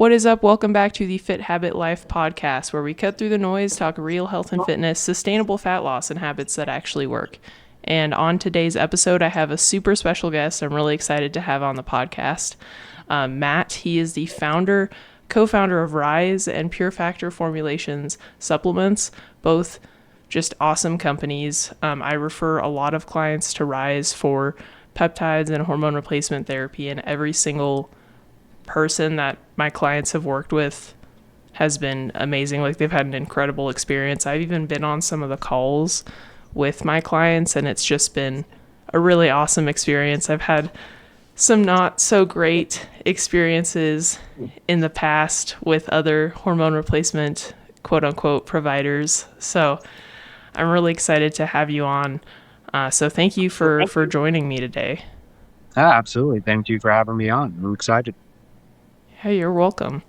What is up? Welcome back to the Fit Habit Life podcast, where we cut through the noise, talk real health and fitness, sustainable fat loss, and habits that actually work. And on today's episode, I have a super special guest I'm really excited to have on the podcast. Matt, he is the co-founder of Rise and Pure Factor Formulations supplements, both just awesome companies. I refer a lot of clients to Rise for peptides and hormone replacement therapy, and every single person that my clients have worked with has been amazing. Like, they've had an incredible experience. I've even been on some of the calls with my clients, and it's just been a really awesome experience. I've had some not so great experiences in the past with other hormone replacement quote unquote providers. So I'm really excited to have you on. So thank you for joining me today. Absolutely. Thank you for having me on. I'm excited. Hey, you're welcome.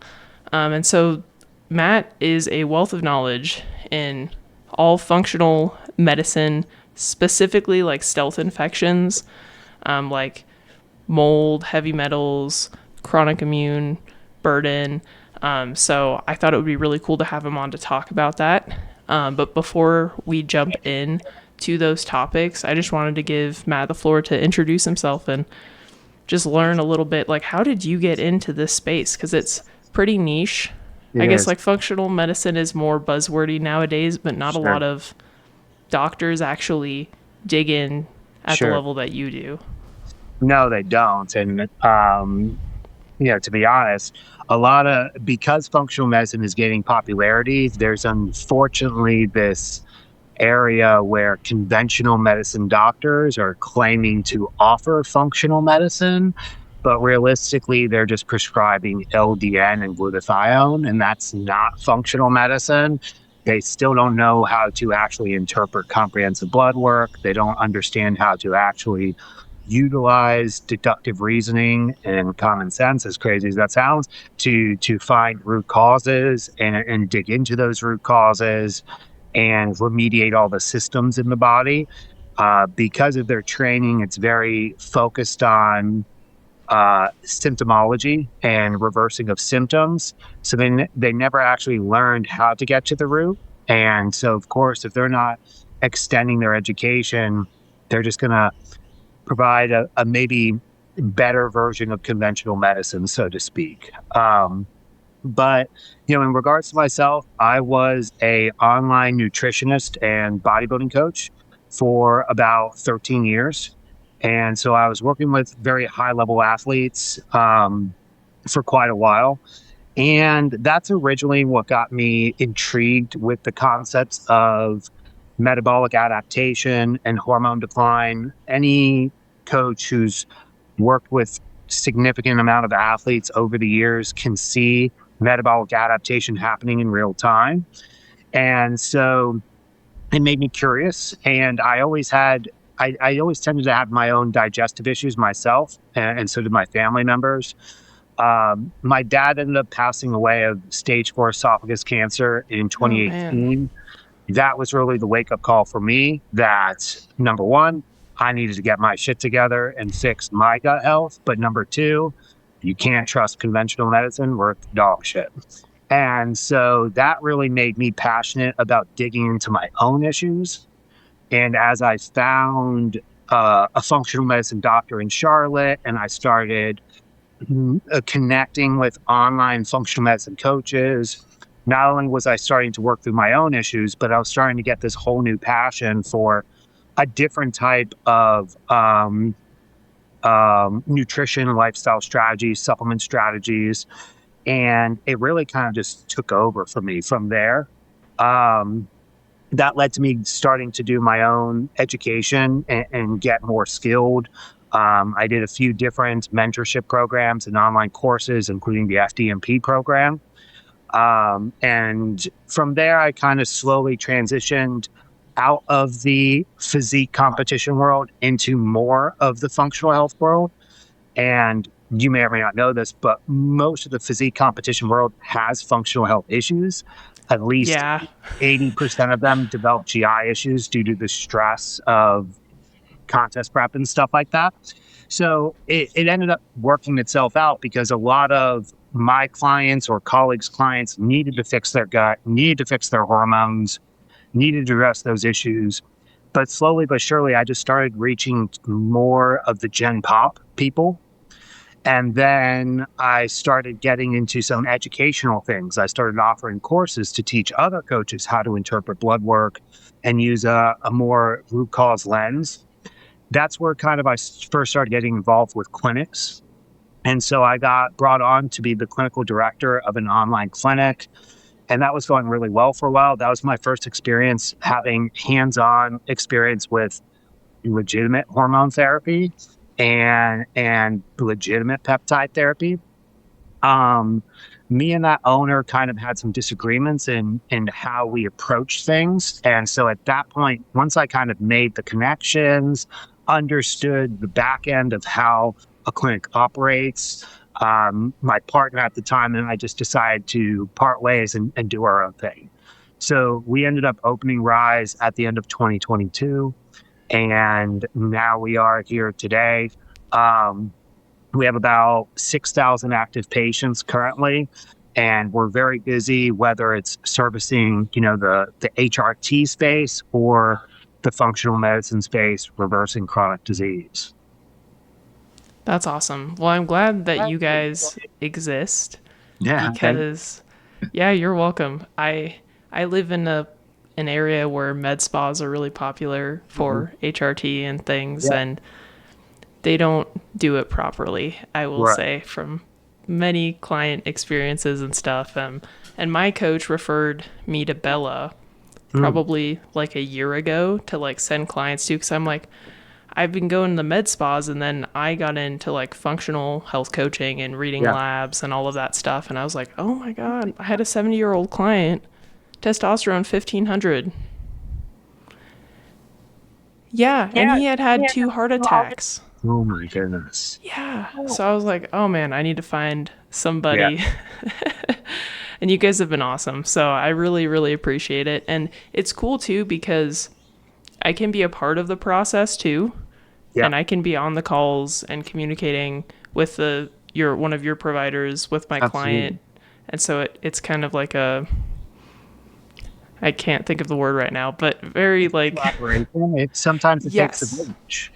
And so Matt is a wealth of knowledge in all functional medicine, specifically like stealth infections, like mold, heavy metals, chronic immune burden. So I thought it would be really cool to have him on to talk about that. But before we jump in to those topics, I just wanted to give Matt the floor to introduce himself and just learn a little bit, like, how did you get into this space? Because it's pretty niche. I guess like functional medicine is more buzzwordy nowadays, but not a lot of doctors actually dig in at the level that you do. No, they don't. And, to be honest, because functional medicine is gaining popularity, there's unfortunately this area where conventional medicine doctors are claiming to offer functional medicine, but realistically they're just prescribing LDN and glutathione, and that's not functional medicine. They still don't know how to actually interpret comprehensive blood work. They don't understand how to actually utilize deductive reasoning and common sense, as crazy as that sounds, to find root causes and dig into those root causes and remediate all the systems in the body. Because of their training, it's very focused on symptomology and reversing of symptoms. So they never actually learned how to get to the root. And so, of course, if they're not extending their education, they're just going to provide a maybe better version of conventional medicine, so to speak. But, in regards to myself, I was a online nutritionist and bodybuilding coach for about 13 years. And so I was working with very high level athletes for quite a while. And that's originally what got me intrigued with the concepts of metabolic adaptation and hormone decline. Any coach who's worked with significant amount of athletes over the years can see metabolic adaptation happening in real time. And so it made me curious. And I always tended to have my own digestive issues myself, and so did my family members. My dad ended up passing away of stage 4 esophagus cancer in 2018. That was really the wake-up call for me that, number one, I needed to get my shit together and fix my gut health. But number two, you can't trust conventional medicine worth dog shit. And so that really made me passionate about digging into my own issues. And as I found a functional medicine doctor in Charlotte, and I started connecting with online functional medicine coaches, not only was I starting to work through my own issues, but I was starting to get this whole new passion for a different type of nutrition, lifestyle strategies, supplement strategies. And it really kind of just took over for me from there. That led to me starting to do my own education and get more skilled. I did a few different mentorship programs and online courses, including the FDMP program. And from there, I kind of slowly transitioned out of the physique competition world into more of the functional health world. And you may or may not know this, but most of the physique competition world has functional health issues. At least 80% of them develop GI issues due to the stress of contest prep and stuff like that. So it ended up working itself out because a lot of my clients or colleagues' clients needed to fix their gut, needed to fix their hormones, needed to address those issues. But slowly but surely, I just started reaching more of the Gen Pop people. And then I started getting into some educational things. I started offering courses to teach other coaches how to interpret blood work and use a more root cause lens. That's where kind of I first started getting involved with clinics. And so I got brought on to be the clinical director of an online clinic. And that was going really well for a while. That was my first experience having hands-on experience with legitimate hormone therapy and legitimate peptide therapy. Me and that owner kind of had some disagreements in how we approached things. And so at that point, once I kind of made the connections, understood the back end of how a clinic operates, my partner at the time and I just decided to part ways and do our own thing. So we ended up opening Rise at the end of 2022. And now we are here today. We have about 6,000 active patients currently, and we're very busy, whether it's servicing, the HRT space or the functional medicine space, reversing chronic disease. That's awesome. Well, I'm glad that you guys exist Yeah. because, yeah, you're welcome. I live in an area where med spas are really popular for HRT and things, and they don't do it properly, I will say, from many client experiences and stuff. And my coach referred me to Bella probably like a year ago to like send clients to, because I'm like, I've been going to the med spas, and then I got into like functional health coaching and reading labs and all of that stuff. And I was like, oh my God, I had a 70-year-old client, testosterone 1500. Yeah, and he had 2 heart attacks. Oh my goodness. Yeah. So I was like, oh man, I need to find somebody. Yeah. And you guys have been awesome. So I really, really appreciate it. And it's cool too, because I can be a part of the process too. Yeah. And I can be on the calls and communicating with one of your providers with my client. And so it's kind of like I can't think of the word right now, but very like sometimes it takes a village,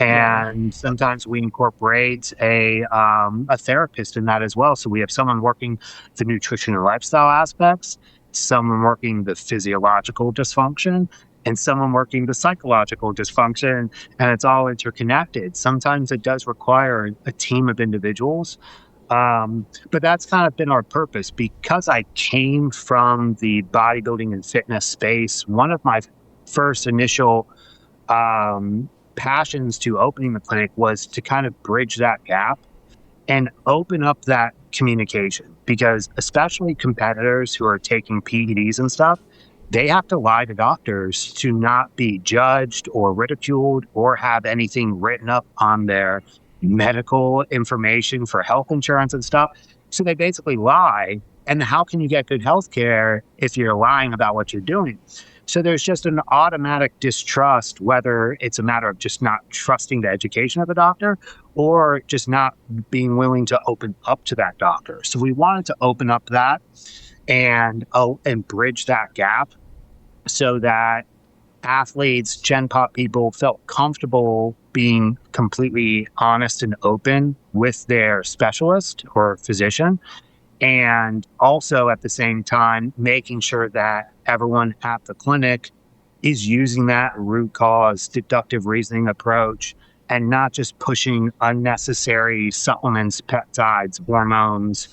and sometimes we incorporate a therapist in that as well. So we have someone working the nutrition and lifestyle aspects, someone working the physiological dysfunction, and someone working the psychological dysfunction, and it's all interconnected. Sometimes it does require a team of individuals. But that's kind of been our purpose. Because I came from the bodybuilding and fitness space, one of my first initial passions to opening the clinic was to kind of bridge that gap and open up that communication, because especially competitors who are taking PEDs and stuff, they have to lie to doctors to not be judged or ridiculed or have anything written up on their medical information for health insurance and stuff. So they basically lie. And how can you get good health care if you're lying about what you're doing? So there's just an automatic distrust, whether it's a matter of just not trusting the education of the doctor or just not being willing to open up to that doctor. So we wanted to open up that and bridge that gap so that athletes, Gen Pop people felt comfortable being completely honest and open with their specialist or physician. And also at the same time, making sure that everyone at the clinic is using that root cause deductive reasoning approach and not just pushing unnecessary supplements, peptides, hormones,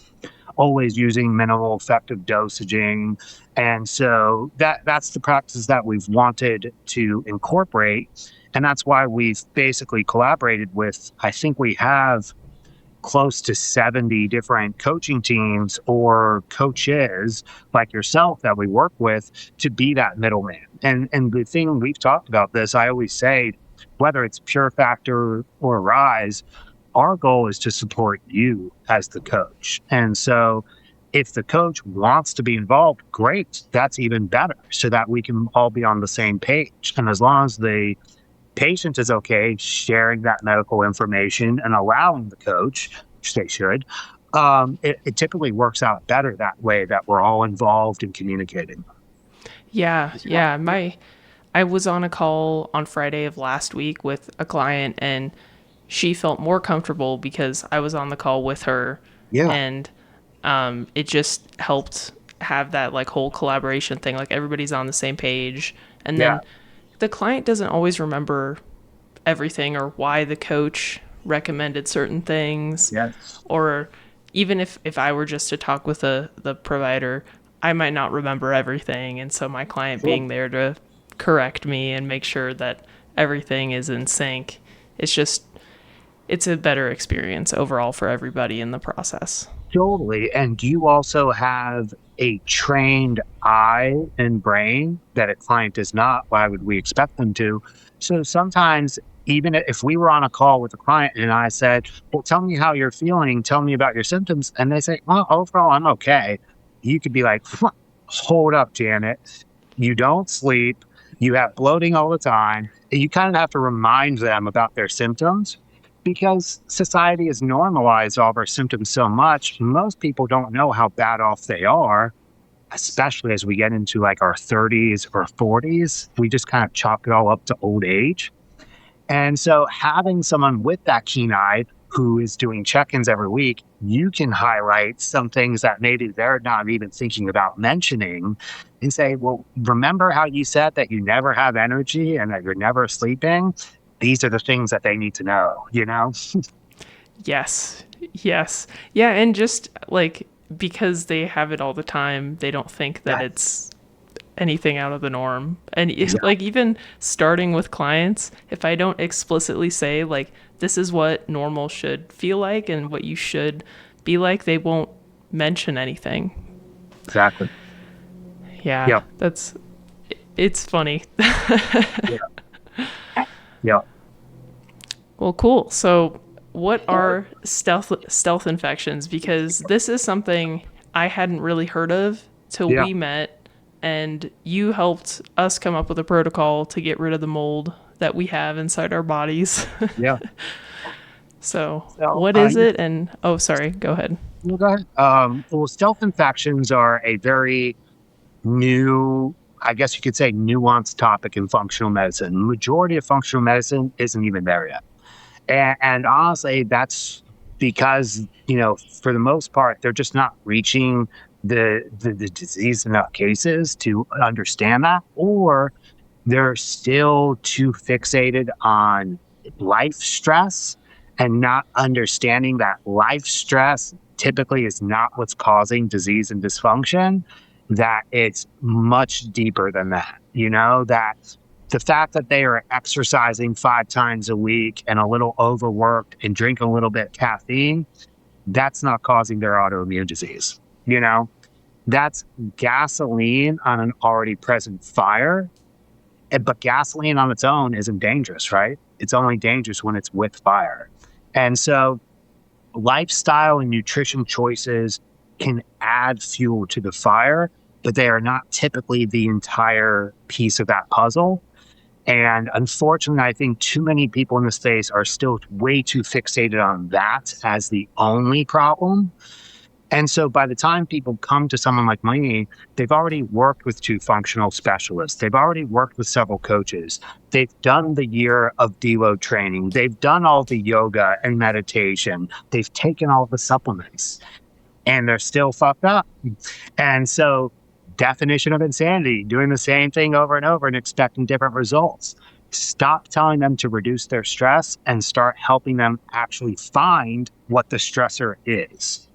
always using minimal effective dosaging. And so that's the practices that we've wanted to incorporate. And that's why we've basically collaborated with, I think we have close to 70 different coaching teams or coaches like yourself that we work with to be that middleman. And the thing we've talked about this, I always say, whether it's Pure Factor or Rise, our goal is to support you as the coach. And so if the coach wants to be involved, great, that's even better, so that we can all be on the same page. And as long as the patient is okay sharing that medical information and allowing the coach, which they should, it typically works out better that way, that we're all involved in communicating. Yeah. I was on a call on Friday of last week with a client, and she felt more comfortable because I was on the call with her, Yeah. and it just helped have that like whole collaboration thing. Like everybody's on the same page, and Yeah. then the client doesn't always remember everything or why the coach recommended certain things, Yes. or even if I were just to talk with the provider, I might not remember everything, and so my client Sure. being there to correct me and make sure that everything is in sync, it's just it's a better experience overall for everybody in the process. Totally. And do you also have a trained eye and brain that a client does not? Why would we expect them to? So sometimes, even if we were on a call with a client and I said, well, tell me how you're feeling, tell me about your symptoms, and they say, well, overall, I'm okay. You could be like, hold up, Janet. You don't sleep. You have bloating all the time. And you kind of have to remind them about their symptoms because society has normalized all of our symptoms so much. Most people don't know how bad off they are, especially as we get into like our 30s or 40s. We just kind of chalk it all up to old age. And so having someone with that keen eye who is doing check-ins every week, you can highlight some things that maybe they're not even thinking about mentioning and say, well, remember how you said that you never have energy and that you're never sleeping? These are the things that they need to know, you know? Yes. Yeah, and just like because they have it all the time, they don't think that Yeah. it's anything out of the norm. And Yeah. like even starting with clients, if I don't explicitly say like this is what normal should feel like and what you should be like, they won't mention anything. Exactly. Yeah, Yeah. it's funny. Yeah. Yeah. Well, cool. So, what are stealth infections? Because this is something I hadn't really heard of till Yeah. we met, and you helped us come up with a protocol to get rid of the mold that we have inside our bodies. Yeah. So, So, what is it? And oh, sorry, go ahead. no, go ahead. Well, stealth infections are a very new, I guess you could say, nuanced topic in functional medicine. Majority of functional medicine isn't even there yet. And honestly, that's because, for the most part, they're just not reaching the disease enough cases to understand that, or they're still too fixated on life stress and not understanding that life stress typically is not what's causing disease and dysfunction, that it's much deeper than that. That the fact that they are exercising 5 times a week and a little overworked and drink a little bit of caffeine, that's not causing their autoimmune disease. That's gasoline on an already present fire. But gasoline on its own isn't dangerous, right? It's only dangerous when it's with fire. And so lifestyle and nutrition choices can add fuel to the fire, but they are not typically the entire piece of that puzzle. And unfortunately, I think too many people in the space are still way too fixated on that as the only problem. And so by the time people come to someone like me, they've already worked with 2 functional specialists. They've already worked with several coaches. They've done the year of deload training. They've done all the yoga and meditation. They've taken all the supplements and they're still fucked up. And so definition of insanity, doing the same thing over and over and expecting different results. Stop telling them to reduce their stress and start helping them actually find what the stressor is.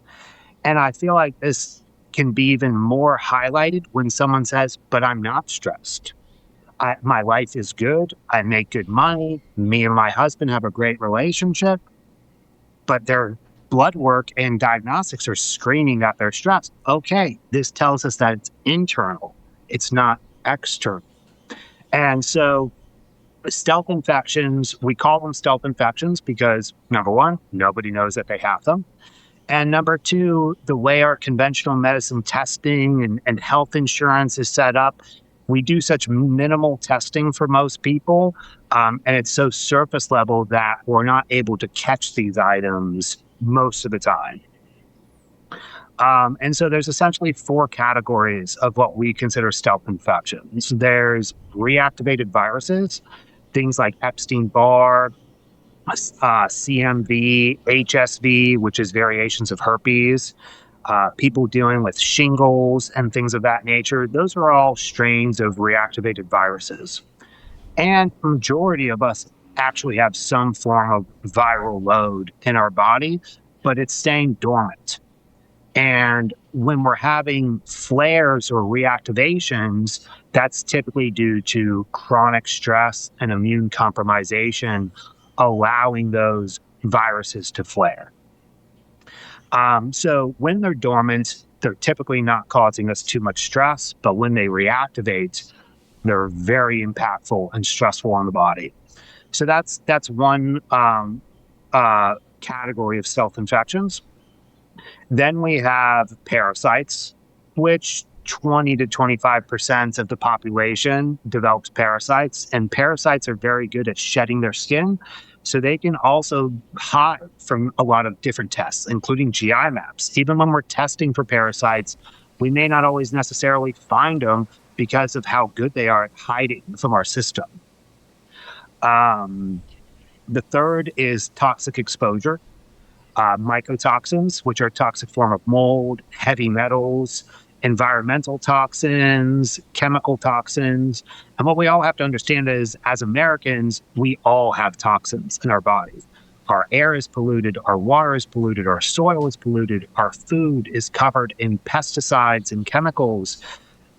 And I feel like this can be even more highlighted when someone says, but I'm not stressed. My life is good. I make good money. Me and my husband have a great relationship, but their blood work and diagnostics are screaming that they're stressed. Okay, this tells us that it's internal. It's not external. And so stealth infections, we call them stealth infections because number one, nobody knows that they have them. And number two, the way our conventional medicine testing and health insurance is set up, we do such minimal testing for most people, and it's so surface level that we're not able to catch these items most of the time. And so there's essentially 4 categories of what we consider stealth infections. There's reactivated viruses, things like Epstein-Barr, CMV, HSV, which is variations of herpes, people dealing with shingles and things of that nature. Those are all strains of reactivated viruses. And the majority of us actually have some form of viral load in our body, but it's staying dormant. And when we're having flares or reactivations, that's typically due to chronic stress and immune compromisation, allowing those viruses to flare. So when they're dormant, they're typically not causing us too much stress, but when they reactivate, they're very impactful and stressful on the body. So that's one category of stealth infections. Then we have parasites, which 20 to 25% of the population develops parasites, and parasites are very good at shedding their skin. So they can also hide from a lot of different tests, including GI maps. Even when we're testing for parasites, we may not always necessarily find them because of how good they are at hiding from our system. The third is toxic exposure. Mycotoxins, which are a toxic form of mold, heavy metals, environmental toxins, chemical toxins. And what we all have to understand is, as Americans, we all have toxins in our bodies. Our air is polluted, our water is polluted, our soil is polluted, our food is covered in pesticides and chemicals.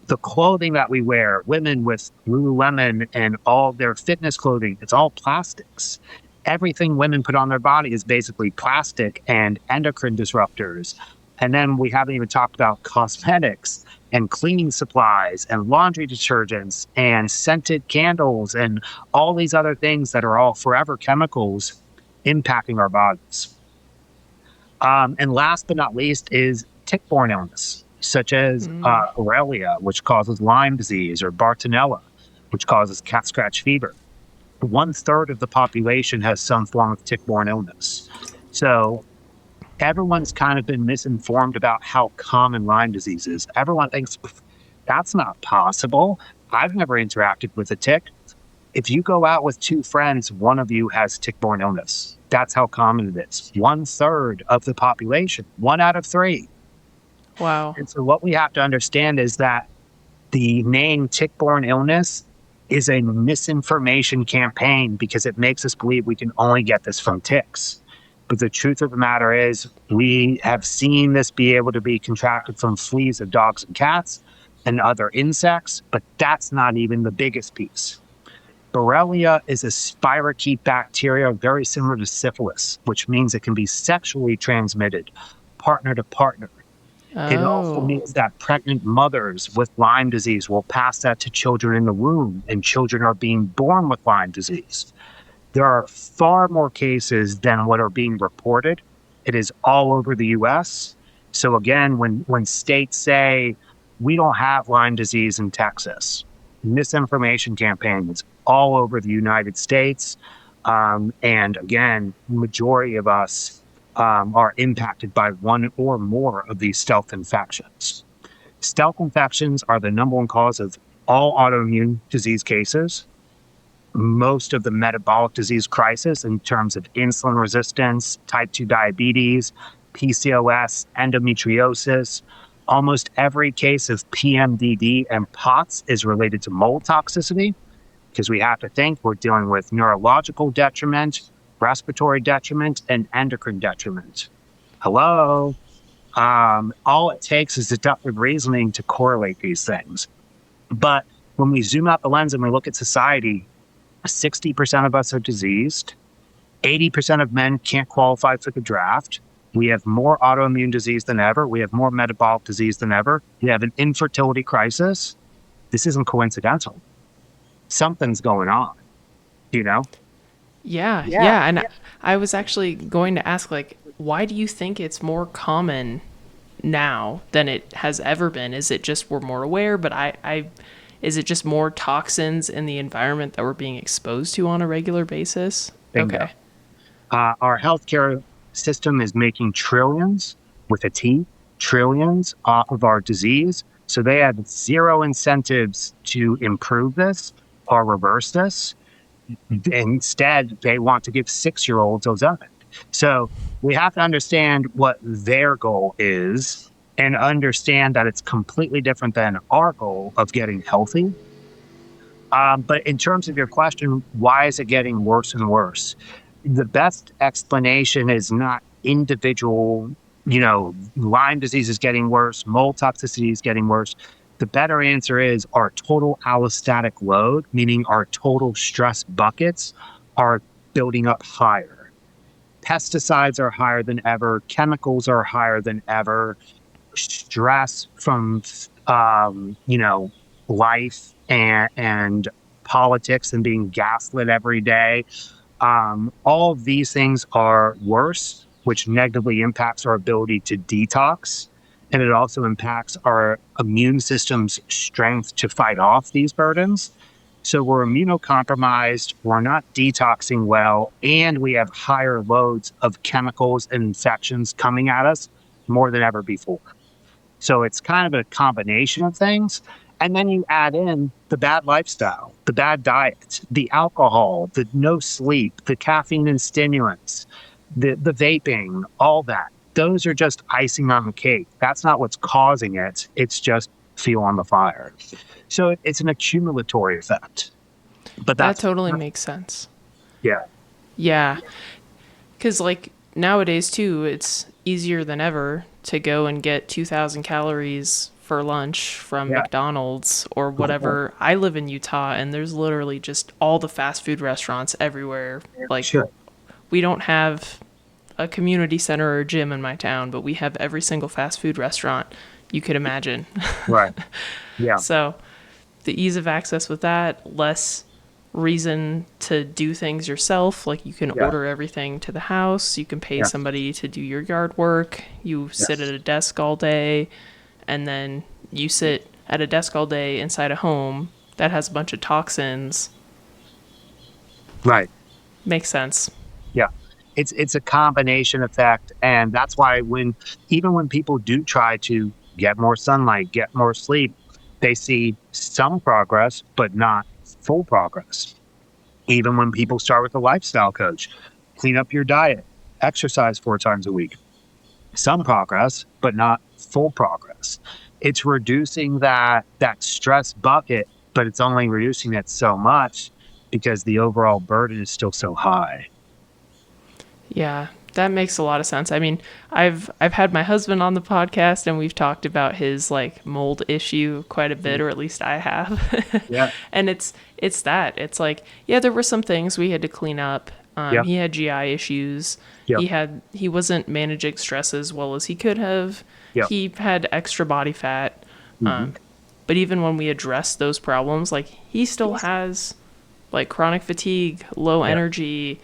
The clothing that we wear, women with Lululemon and all their fitness clothing, it's all plastics. Everything women put on their body is basically plastic and endocrine disruptors. And then we haven't even talked about cosmetics and cleaning supplies and laundry detergents and scented candles and all these other things that are all forever chemicals impacting our bodies. And last but not least is tick-borne illness, such as Borrelia, which causes Lyme disease, or Bartonella, which causes cat scratch fever. 1/3 of the population has some form of tick-borne illness. So everyone's kind of been misinformed about how common Lyme disease is. Everyone thinks that's not possible. I've never interacted with a tick. If you go out with 2 friends, one of you has tick-borne illness. That's how common it is. 1/3 of the population, 1 out of 3. Wow. And so what we have to understand is that the name tick-borne illness is a misinformation campaign because it makes us believe we can only get this from ticks. But the truth of the matter is, we have seen this be able to be contracted from fleas of dogs and cats and other insects, but that's not even the biggest piece. Borrelia is a spirochete bacteria very similar to syphilis, which means it can be sexually transmitted, partner to partner. It also means that pregnant mothers with Lyme disease will pass that to children in the womb, and children are being born with Lyme disease. There are far more cases than what are being reported. It is all over the U.S. So again, when states say, we don't have Lyme disease in Texas, misinformation campaigns all over the United States. And again, majority of us are impacted by one or more of these stealth infections. Stealth infections are the #1 cause of all autoimmune disease cases, most of the metabolic disease crisis in terms of insulin resistance, type 2 diabetes, PCOS, endometriosis. Almost every case of PMDD and POTS is related to mold toxicity, because we have to think we're dealing with neurological detriment, respiratory detriment, and endocrine detriment. Hello? All it takes is deductive reasoning to correlate these things. But when we zoom out the lens and we look at society, 60% of us are diseased. 80% of men can't qualify for the draft. We have more autoimmune disease than ever. We have more metabolic disease than ever. We have an infertility crisis. This isn't coincidental. Something's going on, you know? Yeah. And I was actually going to ask, like, why do you think it's more common now than it has ever been? Is it just we're more aware? But Is it just more toxins in the environment that we're being exposed to on a regular basis? Bingo. Okay. Our healthcare system is making trillions with a T, trillions off of our disease. So they have zero incentives to improve this or reverse this. Instead, they want to give 6-year-olds Ozempic. So we have to understand what their goal is and understand that it's completely different than our goal of getting healthy. But in terms of your question, why is it getting worse and worse? The best explanation is not individual, Lyme disease is getting worse, mold toxicity is getting worse. The better answer is our total allostatic load, meaning our total stress buckets, are building up higher. Pesticides are higher than ever. Chemicals are higher than ever. Stress from, life and politics and being gaslit every day. All of these things are worse, which negatively impacts our ability to detox. And it also impacts our immune system's strength to fight off these burdens. So we're immunocompromised, we're not detoxing well, and we have higher loads of chemicals and infections coming at us more than ever before. So it's kind of a combination of things. And then you add in the bad lifestyle, the bad diet, the alcohol, the no sleep, the caffeine and stimulants, the vaping, all that. Those are just icing on the cake. That's not what's causing it. It's just fuel on the fire. So it's an accumulatory effect. But That totally makes sense. Yeah. Yeah. Because, like, nowadays, too, it's easier than ever to go and get 2,000 calories for lunch from McDonald's or whatever. I live in Utah, and there's literally just all the fast food restaurants everywhere. Like, we don't have a community center or a gym in my town, but we have every single fast food restaurant you could imagine. Right. Yeah. So the ease of access with that, less reason to do things yourself. Like, you can order everything to the house. You can pay somebody to do your yard work. You sit at a desk all day, and then you sit at a desk all day inside a home that has a bunch of toxins. Right. Makes sense. Yeah. It's a combination effect. And that's why even when people do try to get more sunlight, get more sleep, they see some progress, but not full progress. Even when people start with a lifestyle coach, clean up your diet, exercise 4 times a week, some progress, but not full progress. It's reducing that stress bucket, but it's only reducing it so much because the overall burden is still so high. Yeah, that makes a lot of sense. I mean, I've had my husband on the podcast, and we've talked about his like mold issue quite a bit, or at least I have. Yeah. And it's that. It's like, yeah, there were some things we had to clean up. He had GI issues. He wasn't managing stress as well as he could have. He had extra body fat. But even when we addressed those problems, like, he still has like chronic fatigue, low energy,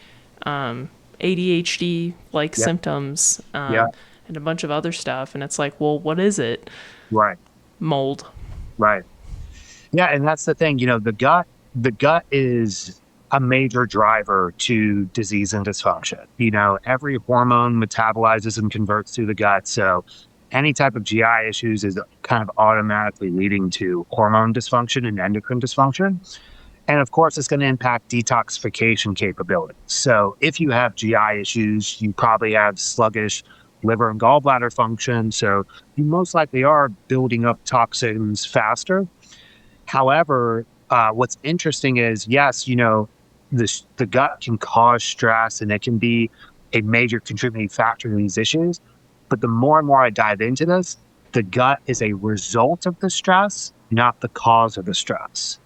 ADHD like symptoms, and a bunch of other stuff. And it's like, well, what is it? Right. Mold. Right. Yeah. And that's the thing, the gut is a major driver to disease and dysfunction. Every hormone metabolizes and converts through the gut. So any type of GI issues is kind of automatically leading to hormone dysfunction and endocrine dysfunction. And of course, it's going to impact detoxification capability. So if you have GI issues, you probably have sluggish liver and gallbladder function. So you most likely are building up toxins faster. However, what's interesting is, yes, the gut can cause stress and it can be a major contributing factor to these issues. But the more and more I dive into this, the gut is a result of the stress, not the cause of the stress.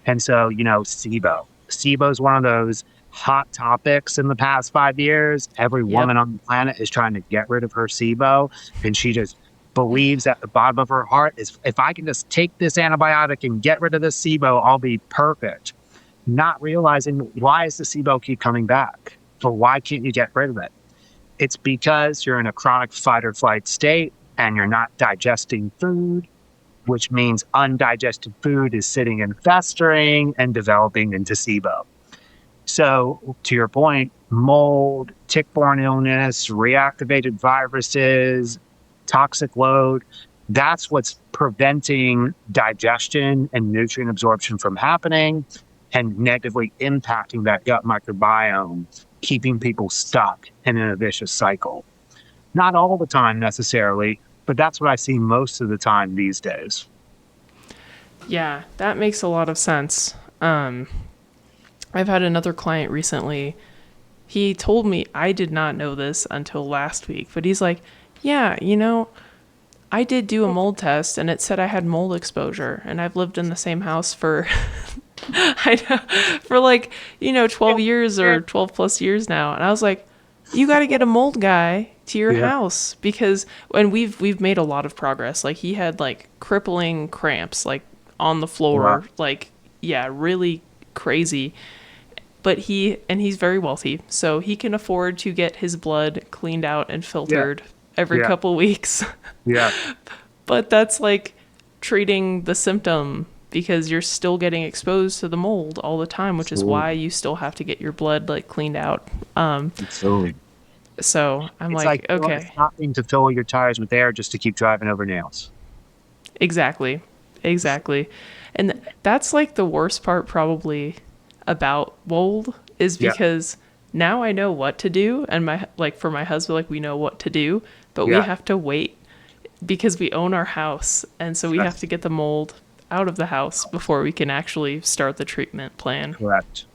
And so, SIBO. SIBO is one of those hot topics in the past 5 years. Every woman on the planet is trying to get rid of her SIBO. And she just believes at the bottom of her heart is, if I can just take this antibiotic and get rid of this SIBO, I'll be perfect. Not realizing, why does the SIBO keep coming back? Or why can't you get rid of it? It's because you're in a chronic fight or flight state and you're not digesting food. which means undigested food is sitting and festering and developing into SIBO. So, to your point, mold, tick-borne illness, reactivated viruses, toxic load, that's what's preventing digestion and nutrient absorption from happening and negatively impacting that gut microbiome, keeping people stuck in a vicious cycle. Not all the time necessarily, but that's what I see most of the time these days. Yeah, that makes a lot of sense. I've had another client recently. He told me, I did not know this until last week, but he's like, yeah, I did do a mold test and it said I had mold exposure, and I've lived in the same house for for 12 years or 12 plus years now. And I was like, you got to get a mold guy to your house, because when we've made a lot of progress. Like, he had like crippling cramps, like on the floor, really crazy. But he's very wealthy, so he can afford to get his blood cleaned out and filtered every couple weeks. Yeah. But that's like treating the symptom, because you're still getting exposed to the mold all the time, which is why you still have to get your blood like cleaned out. Absolutely. So I'm like, okay. Stopping to fill your tires with air just to keep driving over nails. Exactly. And that's like the worst part probably about mold, is because now I know what to do, and for my husband, like, we know what to do, but we have to wait because we own our house, and so we have to get the mold out of the house before we can actually start the treatment plan. Correct.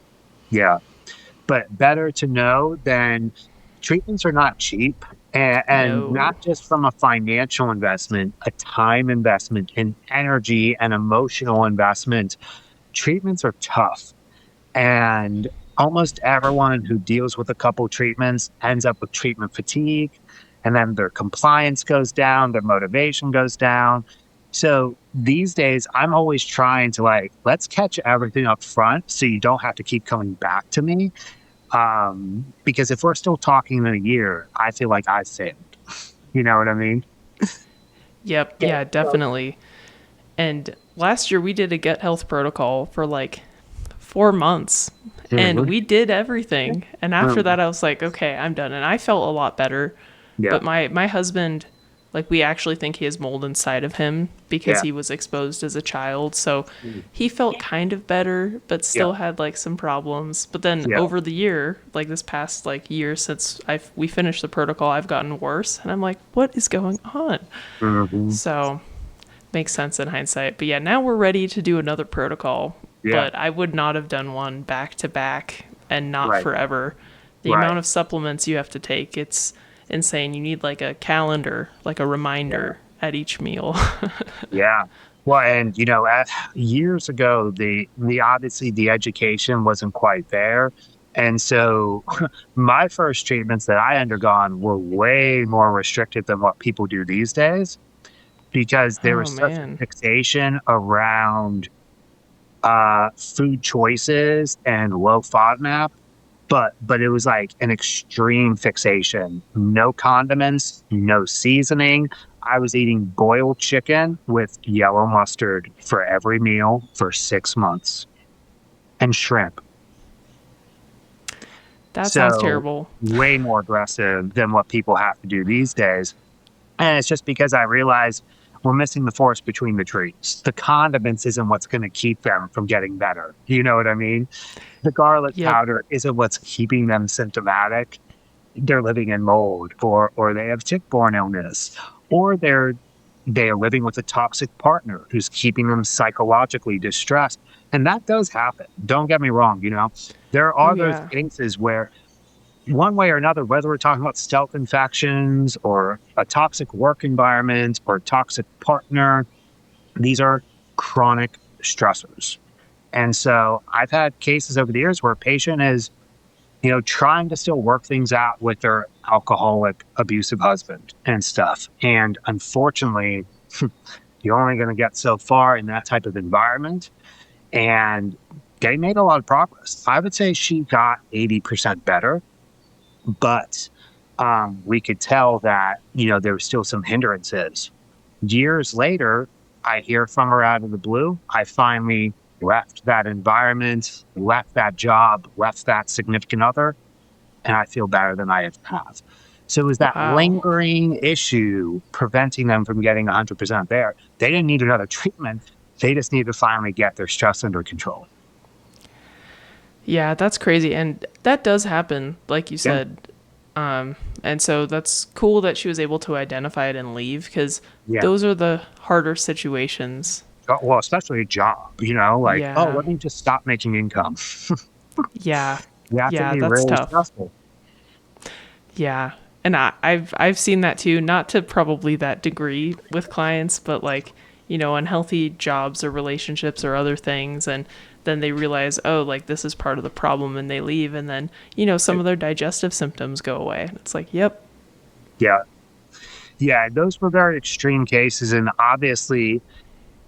Yeah. But better to know than treatments are not cheap, and not just from a financial investment, a time investment, an energy and emotional investment. Treatments are tough. And almost everyone who deals with a couple treatments ends up with treatment fatigue, and then their compliance goes down, their motivation goes down. So these days, I'm always trying to let's catch everything up front so you don't have to keep coming back to me. Because if we're still talking in a year, I feel like I failed. You know what I mean? Yep. Yeah, definitely. And last year we did a gut health protocol for 4 months, and we did everything. And after that, I was like, okay, I'm done. And I felt a lot better. Yeah. But my husband, we actually think he has mold inside of him because he was exposed as a child. So he felt kind of better, but still had some problems. But then over the year, this past year since we finished the protocol, I've gotten worse. And I'm like, what is going on? Mm-hmm. So makes sense in hindsight. But yeah, now we're ready to do another protocol. But I would not have done one back to back and not forever. The amount of supplements you have to take, it's insane. You need a calendar, a reminder at each meal. Yeah. Well, and years ago, the obviously the education wasn't quite there. And so my first treatments that I undergone were way more restrictive than what people do these days, because there was such a fixation around food choices and low FODMAP, but it was an extreme fixation. No condiments, no seasoning. I was eating boiled chicken with yellow mustard for every meal for 6 months, and shrimp. That sounds terrible. Way more aggressive than what people have to do these days. And it's just because I realized we're missing the forest between the trees. The condiments isn't what's going to keep them from getting better. You know what I mean? The garlic powder isn't what's keeping them symptomatic. They're living in mold, or they have tick-borne illness, or they're living with a toxic partner who's keeping them psychologically distressed. And that does happen. Don't get me wrong. There are those cases where, one way or another, whether we're talking about stealth infections or a toxic work environment or a toxic partner, these are chronic stressors. And so I've had cases over the years where a patient is, trying to still work things out with their alcoholic, abusive husband and stuff. And unfortunately, you're only going to get so far in that type of environment. And they made a lot of progress. I would say she got 80% better. But we could tell that, there were still some hindrances. Years later, I hear from her out of the blue. I finally left that environment, left that job, left that significant other, and I feel better than I have. So it was that Wow. lingering issue preventing them from getting 100% there. They didn't need another treatment. They just need to finally get their stress under control. Yeah, that's crazy. And that does happen, like you Yeah. said. And so that's cool that she was able to identify it and leave because Yeah. those are the harder situations. Well, especially a job, like, oh, Yeah. let me just stop making income. Yeah. That can Yeah, be that's really tough. stressful. Yeah. And I've seen that too, not to probably that degree with clients, but like, unhealthy jobs or relationships or other things and then they realize, oh, like this is part of the problem and they leave and then, some of their digestive symptoms go away. It's like, yep. Yeah. Yeah. Those were very extreme cases. And obviously,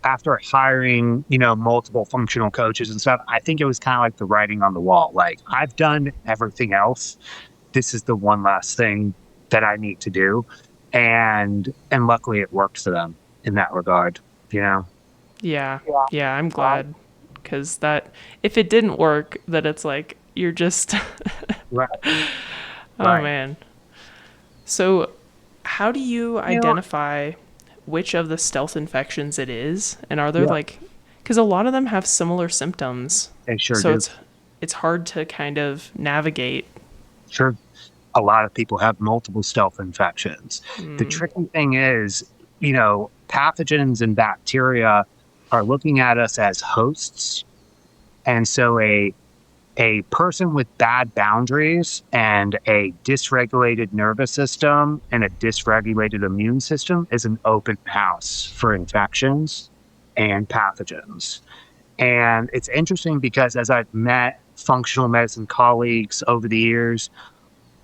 after hiring, multiple functional coaches and stuff, I think it was kind of like the writing on the wall. Like, I've done everything else. This is the one last thing that I need to do. And luckily it worked for them in that regard, you know? Yeah. Yeah. Yeah, I'm glad cuz that if it didn't work, that it's like you're just Right. oh Right. man. So, how do you You know, identify which of the stealth infections it is? And are there yeah, like cuz a lot of them have similar symptoms. they sure So do. it's hard to kind of navigate. Sure. A lot of people have multiple stealth infections. The tricky thing is, pathogens and bacteria are looking at us as hosts. And so a person with bad boundaries and a dysregulated nervous system and a dysregulated immune system is an open house for infections and pathogens. And it's interesting because as I've met functional medicine colleagues over the years,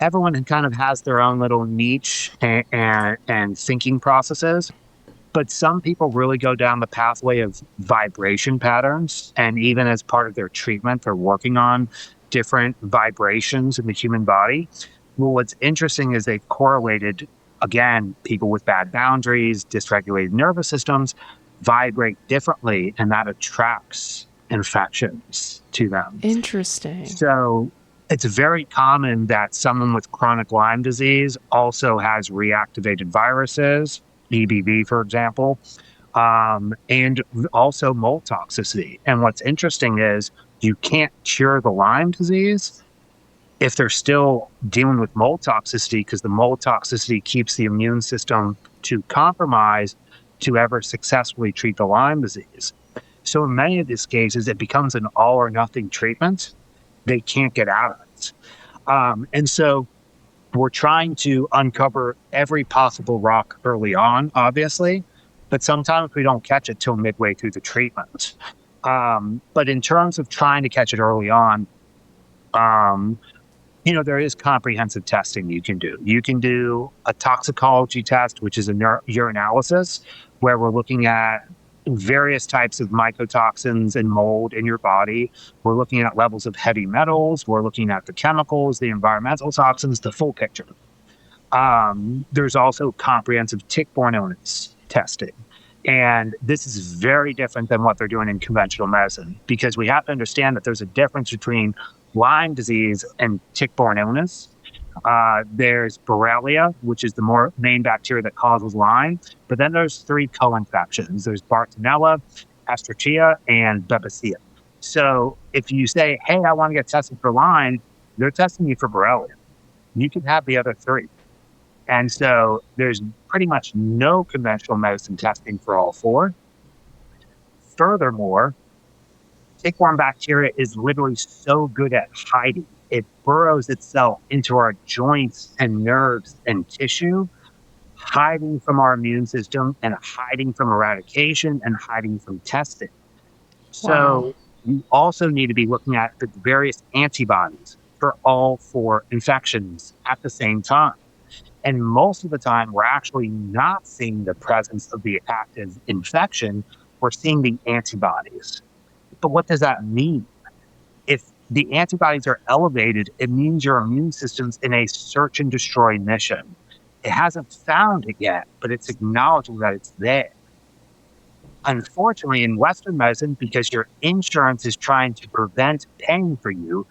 everyone kind of has their own little niche and thinking processes. But some people really go down the pathway of vibration patterns. And even as part of their treatment, they're working on different vibrations in the human body. Well, what's interesting is they've correlated, again, people with bad boundaries, dysregulated nervous systems vibrate differently, and that attracts infections to them. Interesting. So it's very common that someone with chronic Lyme disease also has reactivated viruses, EBV, for example, and also mold toxicity. And what's interesting is you can't cure the Lyme disease if they're still dealing with mold toxicity because the mold toxicity keeps the immune system too compromised to ever successfully treat the Lyme disease. So in many of these cases, it becomes an all or nothing treatment. They can't get out of it. And so we're trying to uncover every possible rock early on, obviously, but sometimes we don't catch it till midway through the treatment. But in terms of trying to catch it early on, there is comprehensive testing you can do. You can do a toxicology test, which is a urinalysis, where we're looking at various types of mycotoxins and mold in your body. We're looking at levels of heavy metals. We're looking at the chemicals, the environmental toxins, the full picture. There's also comprehensive tick-borne illness testing. And this is very different than what they're doing in conventional medicine because we have to understand that there's a difference between Lyme disease and tick-borne illness. There's Borrelia, which is the main bacteria that causes Lyme. But then there's 3 co-infections. There's Bartonella, Escherichia, and Babesia. So if you say, hey, I want to get tested for Lyme, they're testing you for Borrelia. You can have the other 3. And so there's pretty much no conventional medicine testing for all 4. Furthermore, tick-borne bacteria is literally so good at hiding. It burrows itself into our joints and nerves and tissue, hiding from our immune system and hiding from eradication and hiding from testing. Wow. So you also need to be looking at the various antibodies for all 4 infections at the same time. And most of the time, we're actually not seeing the presence of the active infection. We're seeing the antibodies. But what does that mean? If the antibodies are elevated, it means your immune system's in a search and destroy mission. It hasn't found it yet, but it's acknowledging that it's there. Unfortunately, in Western medicine, because your insurance is trying to prevent pain for you,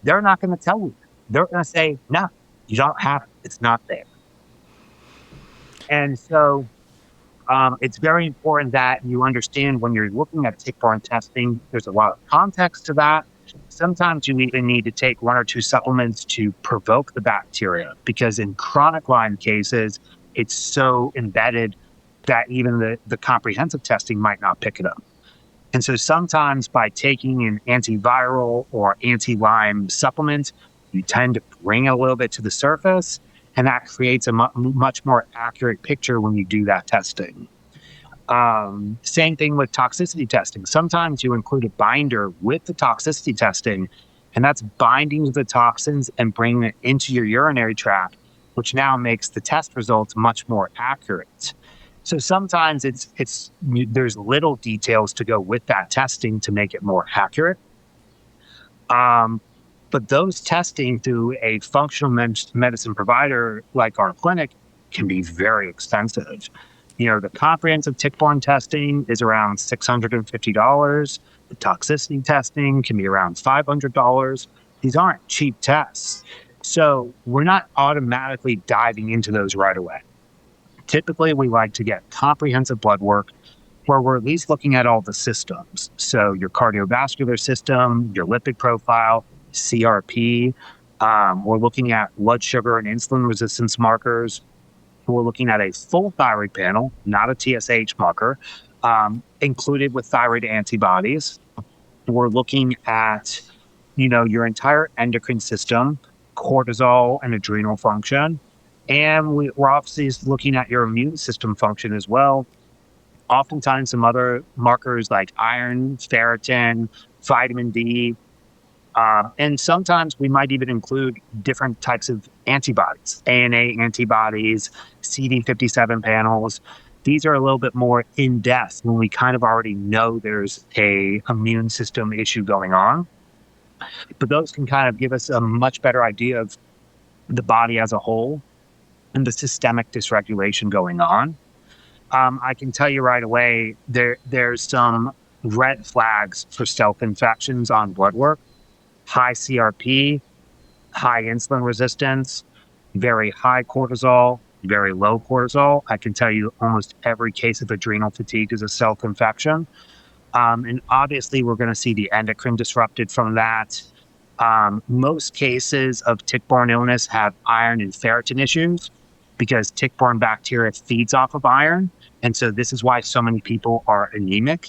they're not going to tell you. They're going to say, no, you don't have it. It's not there. And so it's very important that you understand when you're looking at tick-borne testing, there's a lot of context to that. Sometimes you even need to take 1 or 2 supplements to provoke the bacteria, because in chronic Lyme cases, it's so embedded that even the comprehensive testing might not pick it up. And so sometimes by taking an antiviral or anti-Lyme supplement, you tend to bring it a little bit to the surface, and that creates a much more accurate picture when you do that testing. Same thing with toxicity testing. Sometimes you include a binder with the toxicity testing, and that's binding the toxins and bringing it into your urinary tract, which now makes the test results much more accurate. So sometimes there's little details to go with that testing to make it more accurate. But those testing through a functional medicine provider like our clinic can be very expensive. The comprehensive tick-borne testing is around $650. The toxicity testing can be around $500. These aren't cheap tests. So we're not automatically diving into those right away. Typically, we like to get comprehensive blood work where we're at least looking at all the systems. So your cardiovascular system, your lipid profile, CRP. We're looking at blood sugar and insulin resistance markers. We're looking at a full thyroid panel, not a TSH marker, included with thyroid antibodies. We're looking at, your entire endocrine system, cortisol and adrenal function. And we're obviously looking at your immune system function as well. Oftentimes some other markers like iron, ferritin, vitamin D. And sometimes we might even include different types of antibodies, ANA antibodies, CD57 panels. These are a little bit more in-depth when we kind of already know there's a immune system issue going on. But those can kind of give us a much better idea of the body as a whole and the systemic dysregulation going on. I can tell you right away, there's some red flags for stealth infections on blood work. High CRP, high insulin resistance, very high cortisol, very low cortisol. I can tell you almost every case of adrenal fatigue is a stealth infection. And obviously, we're going to see the endocrine disrupted from that. Most cases of tick-borne illness have iron and ferritin issues because tick-borne bacteria feeds off of iron. And so this is why so many people are anemic.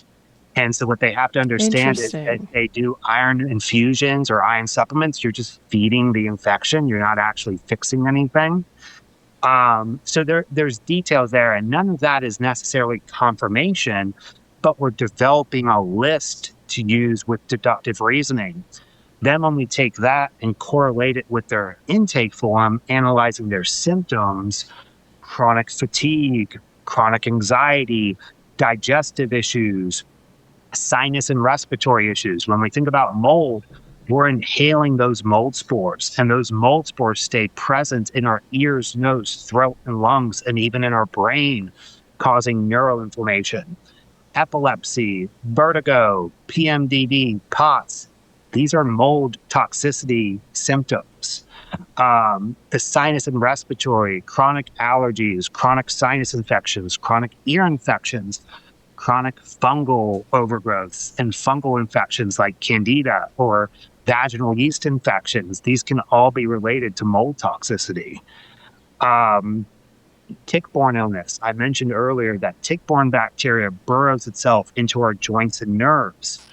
And so what they have to understand is that they do iron infusions or iron supplements, you're just feeding the infection. You're not actually fixing anything. So there's details there, and none of that is necessarily confirmation, but we're developing a list to use with deductive reasoning. Then when we take that and correlate it with their intake form, analyzing their symptoms, chronic fatigue, chronic anxiety, digestive issues, sinus and respiratory issues. When we think about mold, we're inhaling those mold spores, and those mold spores stay present in our ears, nose, throat, and lungs, and even in our brain, causing neuroinflammation. Epilepsy, vertigo, PMDD, POTS. These are mold toxicity symptoms. The sinus and respiratory, chronic allergies, chronic sinus infections, chronic ear infections, chronic fungal overgrowths, and fungal infections like candida or vaginal yeast infections. These can all be related to mold toxicity. Tick-borne illness. I mentioned earlier that tick-borne bacteria burrows itself into our joints and nerves.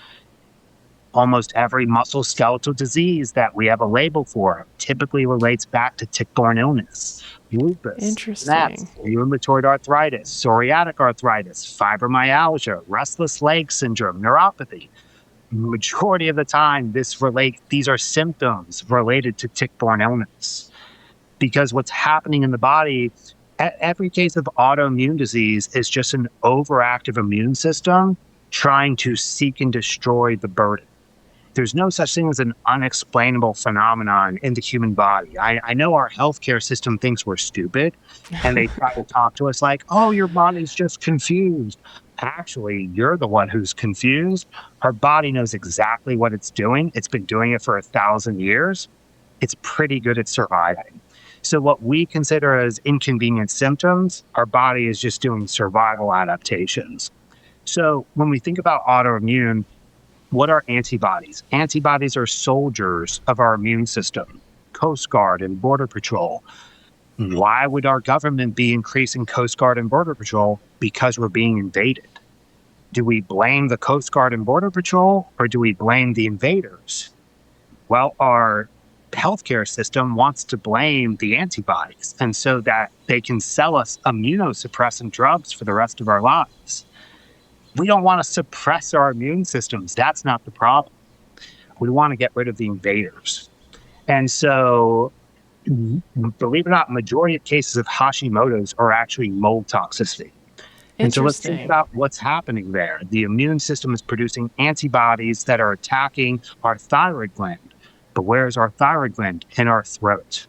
Almost every musculoskeletal disease that we have a label for typically relates back to tick-borne illness. Lupus, rheumatoid arthritis, psoriatic arthritis, fibromyalgia, restless leg syndrome, neuropathy. Majority of the time, these are symptoms related to tick-borne illness. Because what's happening in the body, every case of autoimmune disease is just an overactive immune system trying to seek and destroy the burden. There's no such thing as an unexplainable phenomenon in the human body. I know our healthcare system thinks we're stupid, and they try to talk to us like, oh, your body's just confused. Actually, you're the one who's confused. Our body knows exactly what it's doing. It's been doing it for 1,000 years. It's pretty good at surviving. So, what we consider as inconvenient symptoms, our body is just doing survival adaptations. So, when we think about autoimmune, what are antibodies? Antibodies are soldiers of our immune system, Coast Guard and Border Patrol. Why would our government be increasing Coast Guard and Border Patrol? Because we're being invaded. Do we blame the Coast Guard and Border Patrol, or do we blame the invaders? Well, our healthcare system wants to blame the antibodies, and so that they can sell us immunosuppressant drugs for the rest of our lives. We don't want to suppress our immune systems. That's not the problem. We want to get rid of the invaders. And so, believe it or not, majority of cases of Hashimoto's are actually mold toxicity. And so let's think about what's happening there. The immune system is producing antibodies that are attacking our thyroid gland. But where's our thyroid gland? In our throat,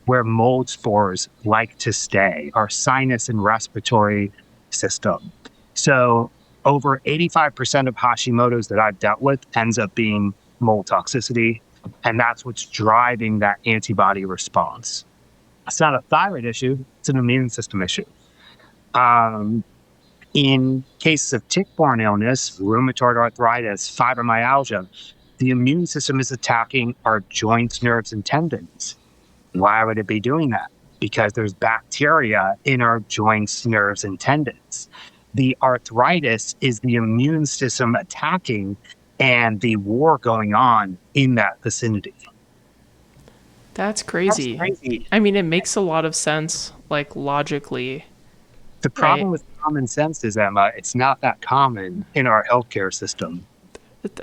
where mold spores like to stay, our sinus and respiratory system. So over 85% of Hashimoto's that I've dealt with ends up being mold toxicity. And that's what's driving that antibody response. It's not a thyroid issue, it's an immune system issue. In cases of tick-borne illness, rheumatoid arthritis, fibromyalgia, the immune system is attacking our joints, nerves, and tendons. Why would it be doing that? Because there's bacteria in our joints, nerves, and tendons. The arthritis is the immune system attacking and the war going on in that vicinity. That's crazy. I mean, it makes a lot of sense, like logically. The problem with common sense is, Emma, it's not that common in our healthcare system.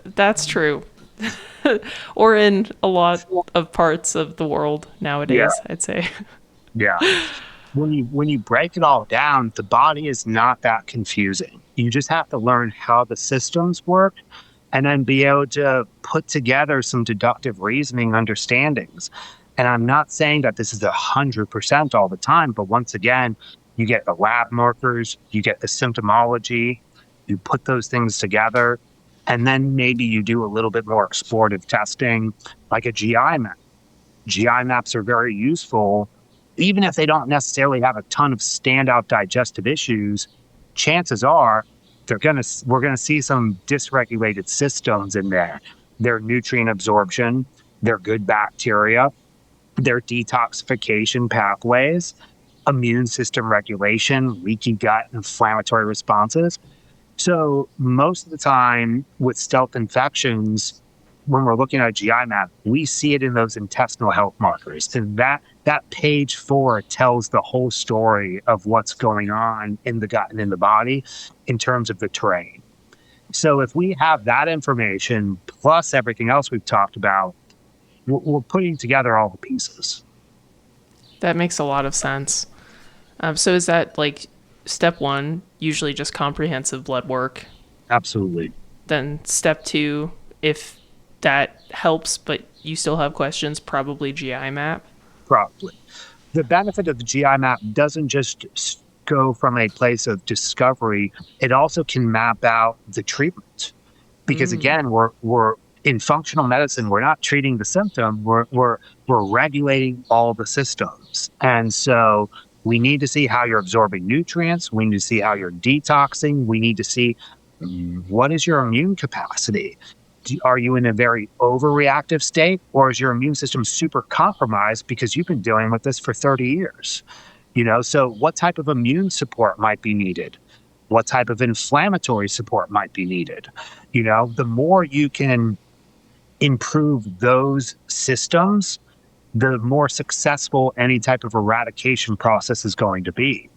That's true. Or in a lot of parts of the world nowadays, I'd say. Yeah. When you break it all down, the body is not that confusing. You just have to learn how the systems work and then be able to put together some deductive reasoning understandings. And I'm not saying that this is 100% all the time, but once again, you get the lab markers, you get the symptomology, you put those things together, and then maybe you do a little bit more explorative testing, like a GI map. GI maps are very useful, even if they don't necessarily have a ton of standout digestive issues. Chances are we're going to see some dysregulated systems in there. Their nutrient absorption, their good bacteria, their detoxification pathways, immune system regulation, leaky gut, inflammatory responses. So most of the time with stealth infections, when we're looking at a GI map, we see it in those intestinal health markers. And that page 4 tells the whole story of what's going on in the gut and in the body in terms of the terrain. So if we have that information plus everything else we've talked about, we're putting together all the pieces. That makes a lot of sense. So is that like step 1, usually just comprehensive blood work? Absolutely. Then step 2, if that helps, but you still have questions, probably GI map? Probably. The benefit of the GI map doesn't just go from a place of discovery, it also can map out the treatment. Because again, we're in functional medicine, we're not treating the symptom, we're regulating all the systems. And so we need to see how you're absorbing nutrients. We need to see how you're detoxing. We need to see what is your immune capacity. Are you in a very overreactive state, or is your immune system super compromised because you've been dealing with this for 30 years? So what type of immune support might be needed? What type of inflammatory support might be needed? The more you can improve those systems, the more successful any type of eradication process is going to be.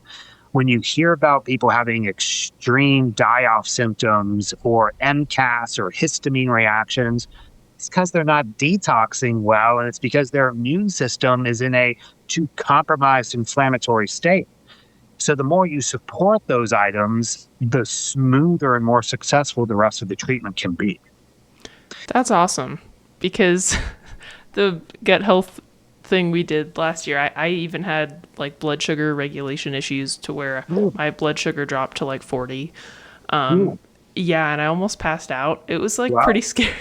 When you hear about people having extreme die-off symptoms or MCAS or histamine reactions, it's because they're not detoxing well, and it's because their immune system is in a too compromised inflammatory state. So the more you support those items, the smoother and more successful the rest of the treatment can be. That's awesome, because the gut health thing we did last year, I even had like blood sugar regulation issues to where my blood sugar dropped to like 40. Ooh, Yeah, and I almost passed out. It was like pretty wow. scary.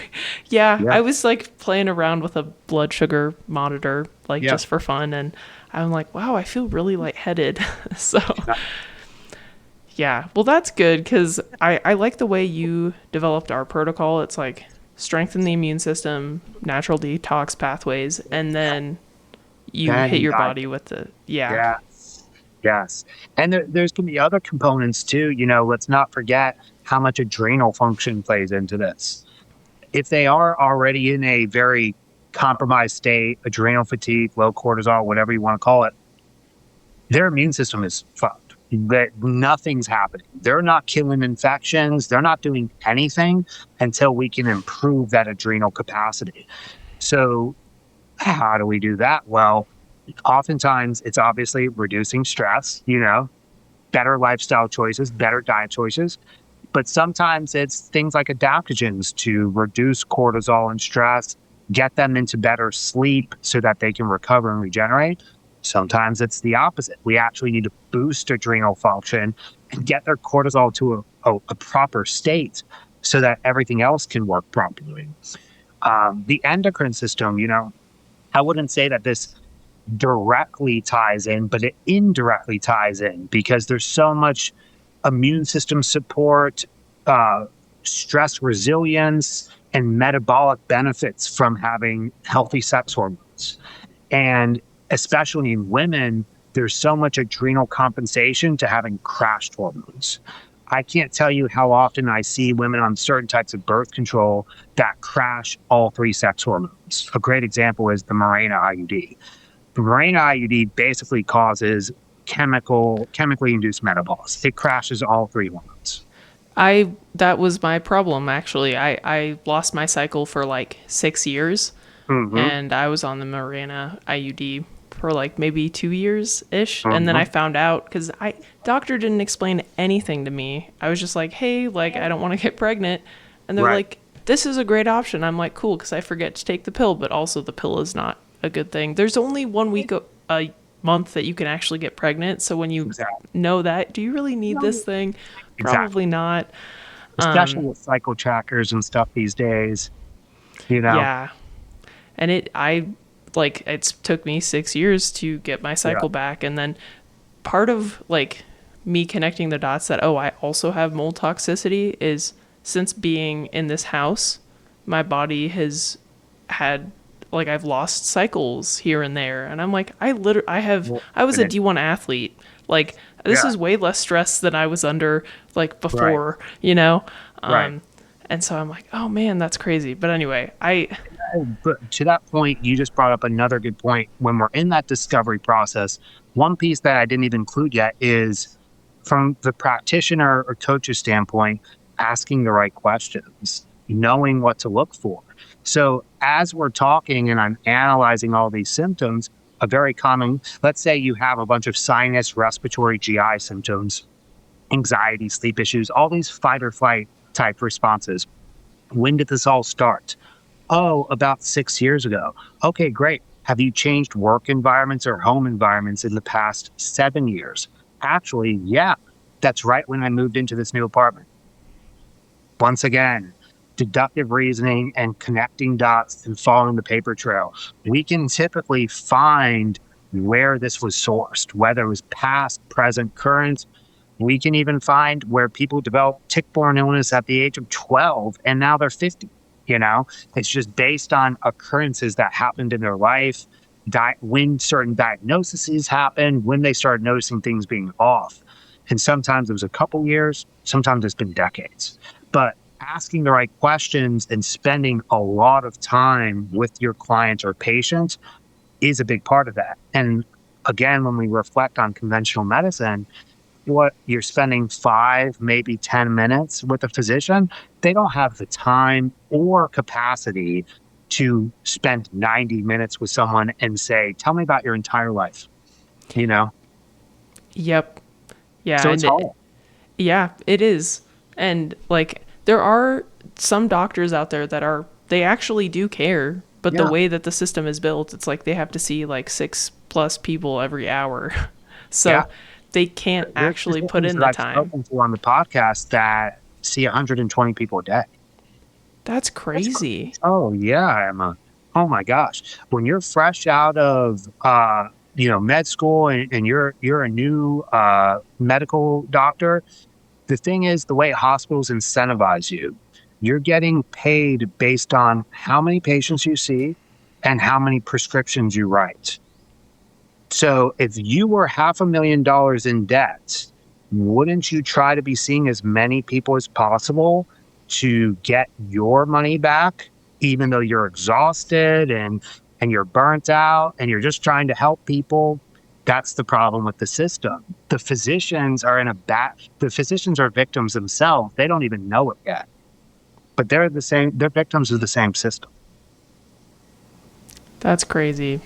Yeah, Yeah. I was like playing around with a blood sugar monitor, like Yeah. just for fun, and I'm like, wow, I feel really lightheaded. So, yeah, well, that's good because I like the way you developed our protocol. It's like strengthen the immune system, natural detox pathways, and then you hit Then your dive. body with the, yeah. Yes. Yes. And there's going to be other components too. Let's not forget how much adrenal function plays into this. If they are already in a very compromised state, adrenal fatigue, low cortisol, whatever you want to call it, their immune system is fucked. That nothing's happening. They're not killing infections. They're not doing anything until we can improve that adrenal capacity. So, how do we do that? Well, oftentimes it's obviously reducing stress, better lifestyle choices, better diet choices. But sometimes it's things like adaptogens to reduce cortisol and stress, get them into better sleep so that they can recover and regenerate. Sometimes it's the opposite. We actually need to boost adrenal function and get their cortisol to a proper state so that everything else can work properly. The endocrine system, I wouldn't say that this directly ties in, but it indirectly ties in because there's so much immune system support, uh, stress resilience, and metabolic benefits from having healthy sex hormones. And especially in women, there's so much adrenal compensation to having crashed hormones. I can't tell you how often I see women on certain types of birth control that crash all three sex hormones. A great example is the Mirena IUD. The Mirena IUD basically causes chemically induced menopause. It crashes all three hormones. That was my problem actually. I lost my cycle for like 6 years, Hmm. and I was on the Mirena IUD for like maybe 2 years ish, and then I Hmm. found out because I doctor didn't explain anything to me. I was just like, hey, like I don't want to get pregnant, and they're Right. like, this is a great option. I'm like, cool, because I forget to take the pill, but also the pill is not a good thing. There's only 1 week a month that you can actually get pregnant, so when you Exactly. know that, do you really need this thing? Exactly. Probably not. Especially with cycle trackers and stuff these days. You know. Yeah. And I like it's took me 6 years to get my Yeah. cycle back, and then part of like me connecting the dots that, oh, I also have mold toxicity is since being in this house, my body has had like I've lost cycles here and there, and I'm like Well, I was and a it- D1 athlete. Like this Yeah. is way less stress than I was under like Right. before, you know. Right. And so I'm like, oh man, that's crazy. But anyway, I Oh, but to that point, you just brought up another good point. When we're in that discovery process, one piece that I didn't even include yet is from the practitioner or coach's standpoint, asking the right questions, knowing what to look for. So as we're talking and I'm analyzing all these symptoms, a very common, let's say you have a bunch of sinus, respiratory, GI symptoms, anxiety, sleep issues, all these fight or flight type responses. When did this all start? Oh, about 6 years ago. Okay, great. Have you changed work environments or home environments in the past 7 years? Actually, yeah. That's right when I moved into this new apartment. Once again, deductive reasoning and connecting dots and following the paper trail. We can typically find where this was sourced, whether it was past, present, current. We can even find where people developed tick-borne illness at the age of 12 and now they're 50. It's just based on occurrences that happened in their life, when certain diagnoses happened, when they started noticing things being off. And sometimes it was a couple years, sometimes it's been decades. But asking the right questions and spending a lot of time with your clients or patients is a big part of that. And again, when we reflect on conventional medicine, what you're spending 5, maybe 10 minutes with a physician, they don't have the time or capacity to spend 90 minutes with someone and say, tell me about your entire life, you know? yep. Yeah, So it's and hard. yeah, it is. And like there are some doctors out there that they actually do care, but the Yeah. way that the system is built, it's like they have to see like 6+ people every hour. So Yeah. they can't There's actually put physicians in that the I've time. spoken to on the podcast that see 120 people a day. That's That's crazy. Oh yeah, Emma. Oh my gosh. When you're fresh out of med school and you're a new medical doctor, the thing is the way hospitals incentivize you, you're getting paid based on how many patients you see and how many prescriptions you write. So if you were $500,000 in debt, wouldn't you try to be seeing as many people as possible to get your money back, even though you're exhausted and you're burnt out and you're just trying to help people? That's the problem with the system. The physicians are victims themselves. They don't even know it yet. But they're victims of the same system. That's crazy.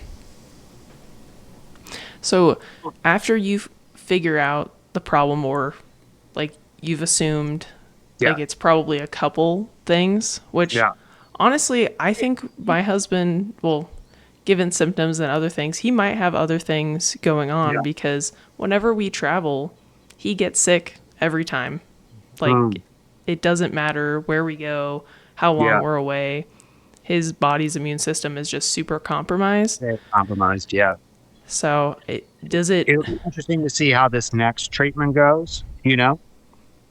So after you figure out the problem, or like you've assumed Yeah. like it's probably a couple things, which Yeah. honestly, I think my husband, well, given symptoms and other things, he might have other things going on Yeah. because whenever we travel, he gets sick every time. Mm, Like, it doesn't matter where we go, how long yeah. we're away. His body's immune system is just super compromised. They're compromised. Yeah. So, does it. It'll be interesting to see how this next treatment goes.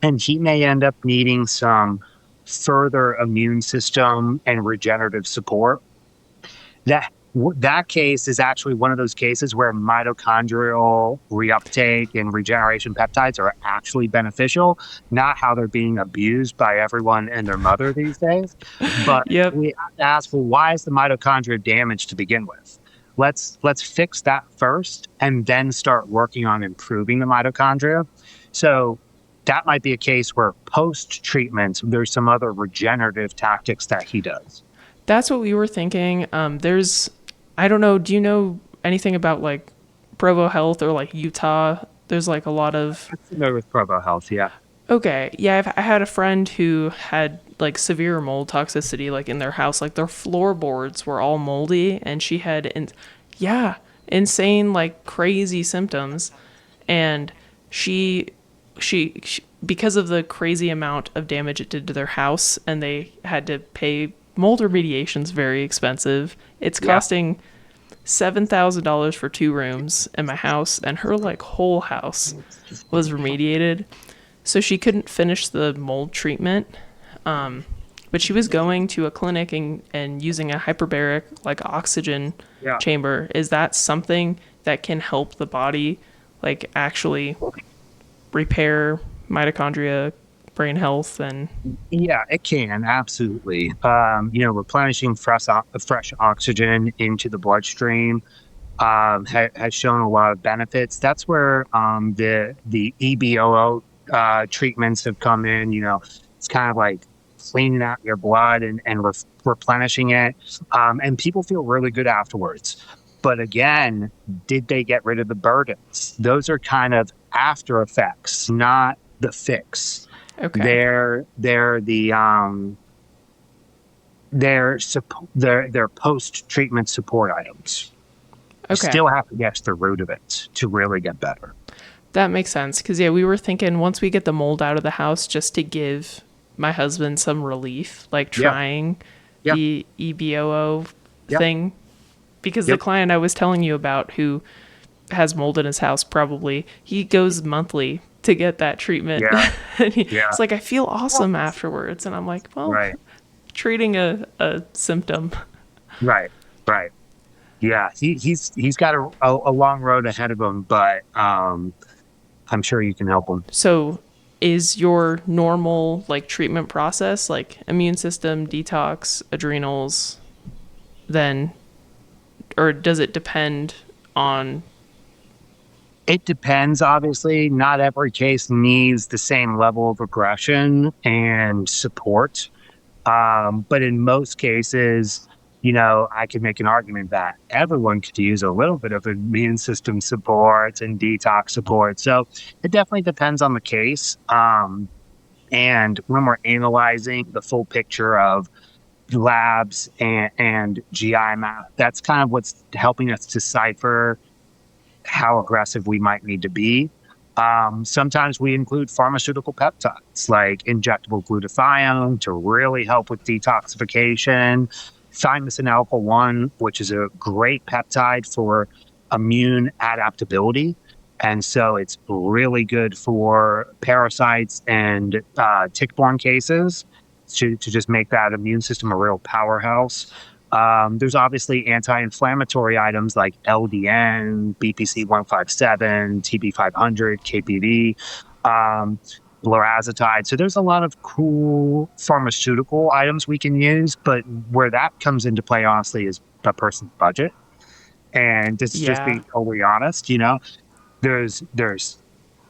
And he may end up needing some further immune system and regenerative support. That case is actually one of those cases where mitochondrial reuptake and regeneration peptides are actually beneficial, not how they're being abused by everyone and their mother these days. But Yep. we have to ask, well, why is the mitochondria damaged to begin with? Let's fix that first and then start working on improving the mitochondria. So that might be a case where post treatment, there's some other regenerative tactics that he does. That's what we were thinking. I don't know, do you know anything about like Provo Health or like Utah? There's like a lot of. I'm familiar with Provo Health, yeah. Okay, yeah, I had a friend who had like severe mold toxicity, like in their house, like their floorboards were all moldy, and she had, yeah, insane, like crazy symptoms, and she because of the crazy amount of damage it did to their house, and they had to pay mold remediation's very expensive. It's Yeah. costing $7,000 for 2 rooms in my house, and her like whole house was remediated. So she couldn't finish the mold treatment, but she was going to a clinic and using a hyperbaric like oxygen Yeah. chamber. Is that something that can help the body like actually repair mitochondria, brain health, and Yeah, it can absolutely. Replenishing fresh oxygen into the bloodstream has shown a lot of benefits. That's where the EBOO treatments have come in. It's kind of like cleaning out your blood and replenishing it, and people feel really good afterwards. But again, did they get rid of the burdens? Those are kind of after effects, not the fix. okay. They're their post treatment support items. You Okay. still have to get to the root of it to really get better. That makes sense. Because, yeah, we were thinking once we get the mold out of the house, just to give my husband some relief, like Yeah. trying Yeah. the EBOO Yep. thing. Because Yep. the client I was telling you about who has mold in his house, probably, he goes monthly to get that treatment. Yeah. And Yeah. it's like, I feel awesome afterwards. And I'm like, well, Right. treating a symptom. Right. Right. Yeah. He's got a long road ahead of him, but I'm sure you can help him. So is your normal like treatment process like immune system, detox, adrenals, then, or does it depend on. It depends, obviously. Not every case needs the same level of aggression and support. But in most cases, I could make an argument that everyone could use a little bit of immune system support and detox support. So it definitely depends on the case. And when we're analyzing the full picture of labs and GI map, that's kind of what's helping us decipher how aggressive we might need to be. Sometimes we include pharmaceutical peptides like injectable glutathione to really help with detoxification. Thymosin alpha 1, which is a great peptide for immune adaptability. And so it's really good for parasites and tick-borne cases to just make that immune system a real powerhouse. There's obviously anti-inflammatory items like LDN, BPC 157, TB 500, KPV, lorazepam. So there's a lot of cool pharmaceutical items we can use, but where that comes into play, honestly, is a person's budget. And just Yeah. being totally honest, there's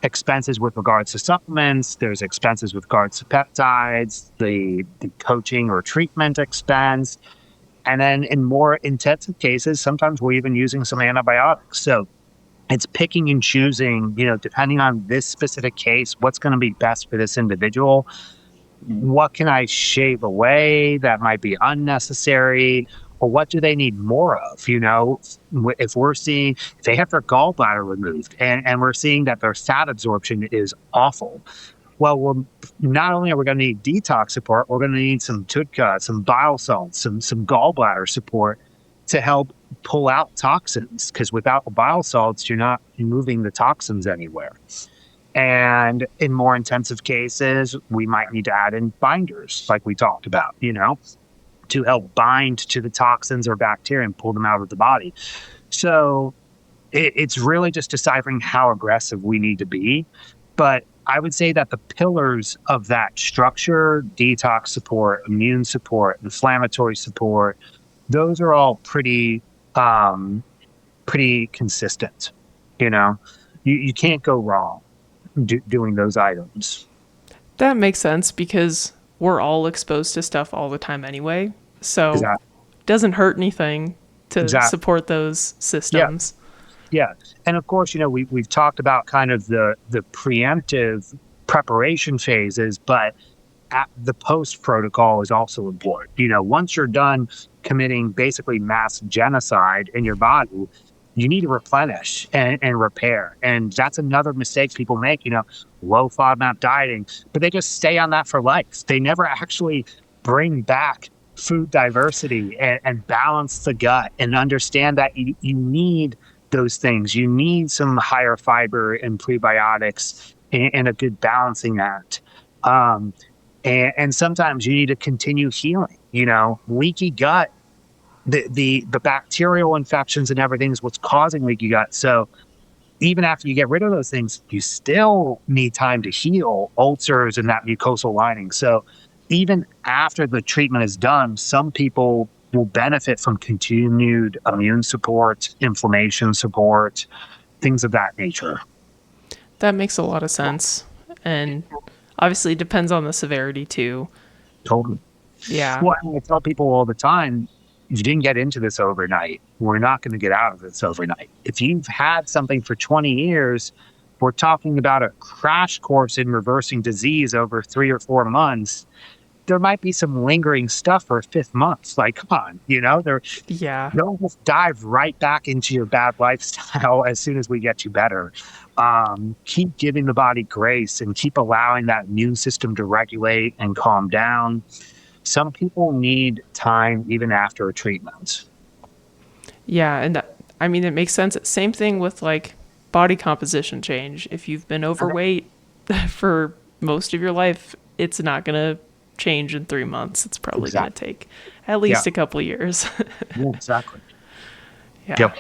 expenses with regards to supplements, there's expenses with regards to peptides, the coaching or treatment expense. And then in more intensive cases, sometimes we're even using some antibiotics. So it's picking and choosing, depending on this specific case, what's going to be best for this individual. What can I shave away that might be unnecessary? Or what do they need more of? If we're seeing, if they have their gallbladder removed and we're seeing that their fat absorption is awful, well, not only are we going to need detox support, we're going to need some TUDCA, some bile salts, some gallbladder support to help pull out toxins. Because without the bile salts, you're not moving the toxins anywhere. And in more intensive cases, we might need to add in binders, like we talked about, to help bind to the toxins or bacteria and pull them out of the body. So it's really just deciphering how aggressive we need to be. But I would say that the pillars of that structure, detox support, immune support, inflammatory support, those are all pretty consistent. You can't go wrong doing those items. That makes sense because we're all exposed to stuff all the time anyway. So Exactly. it doesn't hurt anything to Exactly. support those systems. Yeah. And of course, we've talked about kind of the preemptive preparation phases, but the post protocol is also important. Once you're done committing basically mass genocide in your body, you need to replenish and repair. And that's another mistake people make, low FODMAP dieting, but they just stay on that for life. They never actually bring back food diversity and balance the gut and understand that you need those things. You need some higher fiber and prebiotics and a good balancing act. And sometimes you need to continue healing. Leaky gut, the bacterial infections and everything is what's causing leaky gut. So even after you get rid of those things, you still need time to heal ulcers and that mucosal lining. So even after the treatment is done, some people will benefit from continued immune support, inflammation support, things of that nature. That makes a lot of sense. And obviously it depends on the severity too. Totally. Yeah. Well, I tell people all the time, you didn't get into this overnight. We're not going to get out of this overnight. If you've had something for 20 years, we're talking about a crash course in reversing disease over 3 or 4 months. There might be some lingering stuff for a 5th month. Like, come on, Yeah. don't just dive right back into your bad lifestyle as soon as we get you better. Keep giving the body grace and keep allowing that immune system to regulate and calm down. Some people need time even after a treatment. Yeah. And it makes sense. Same thing with like body composition change. If you've been overweight for most of your life, it's not going to change in 3 months. It's probably going to take at least a couple of years. Yeah, exactly. Yeah. Yep.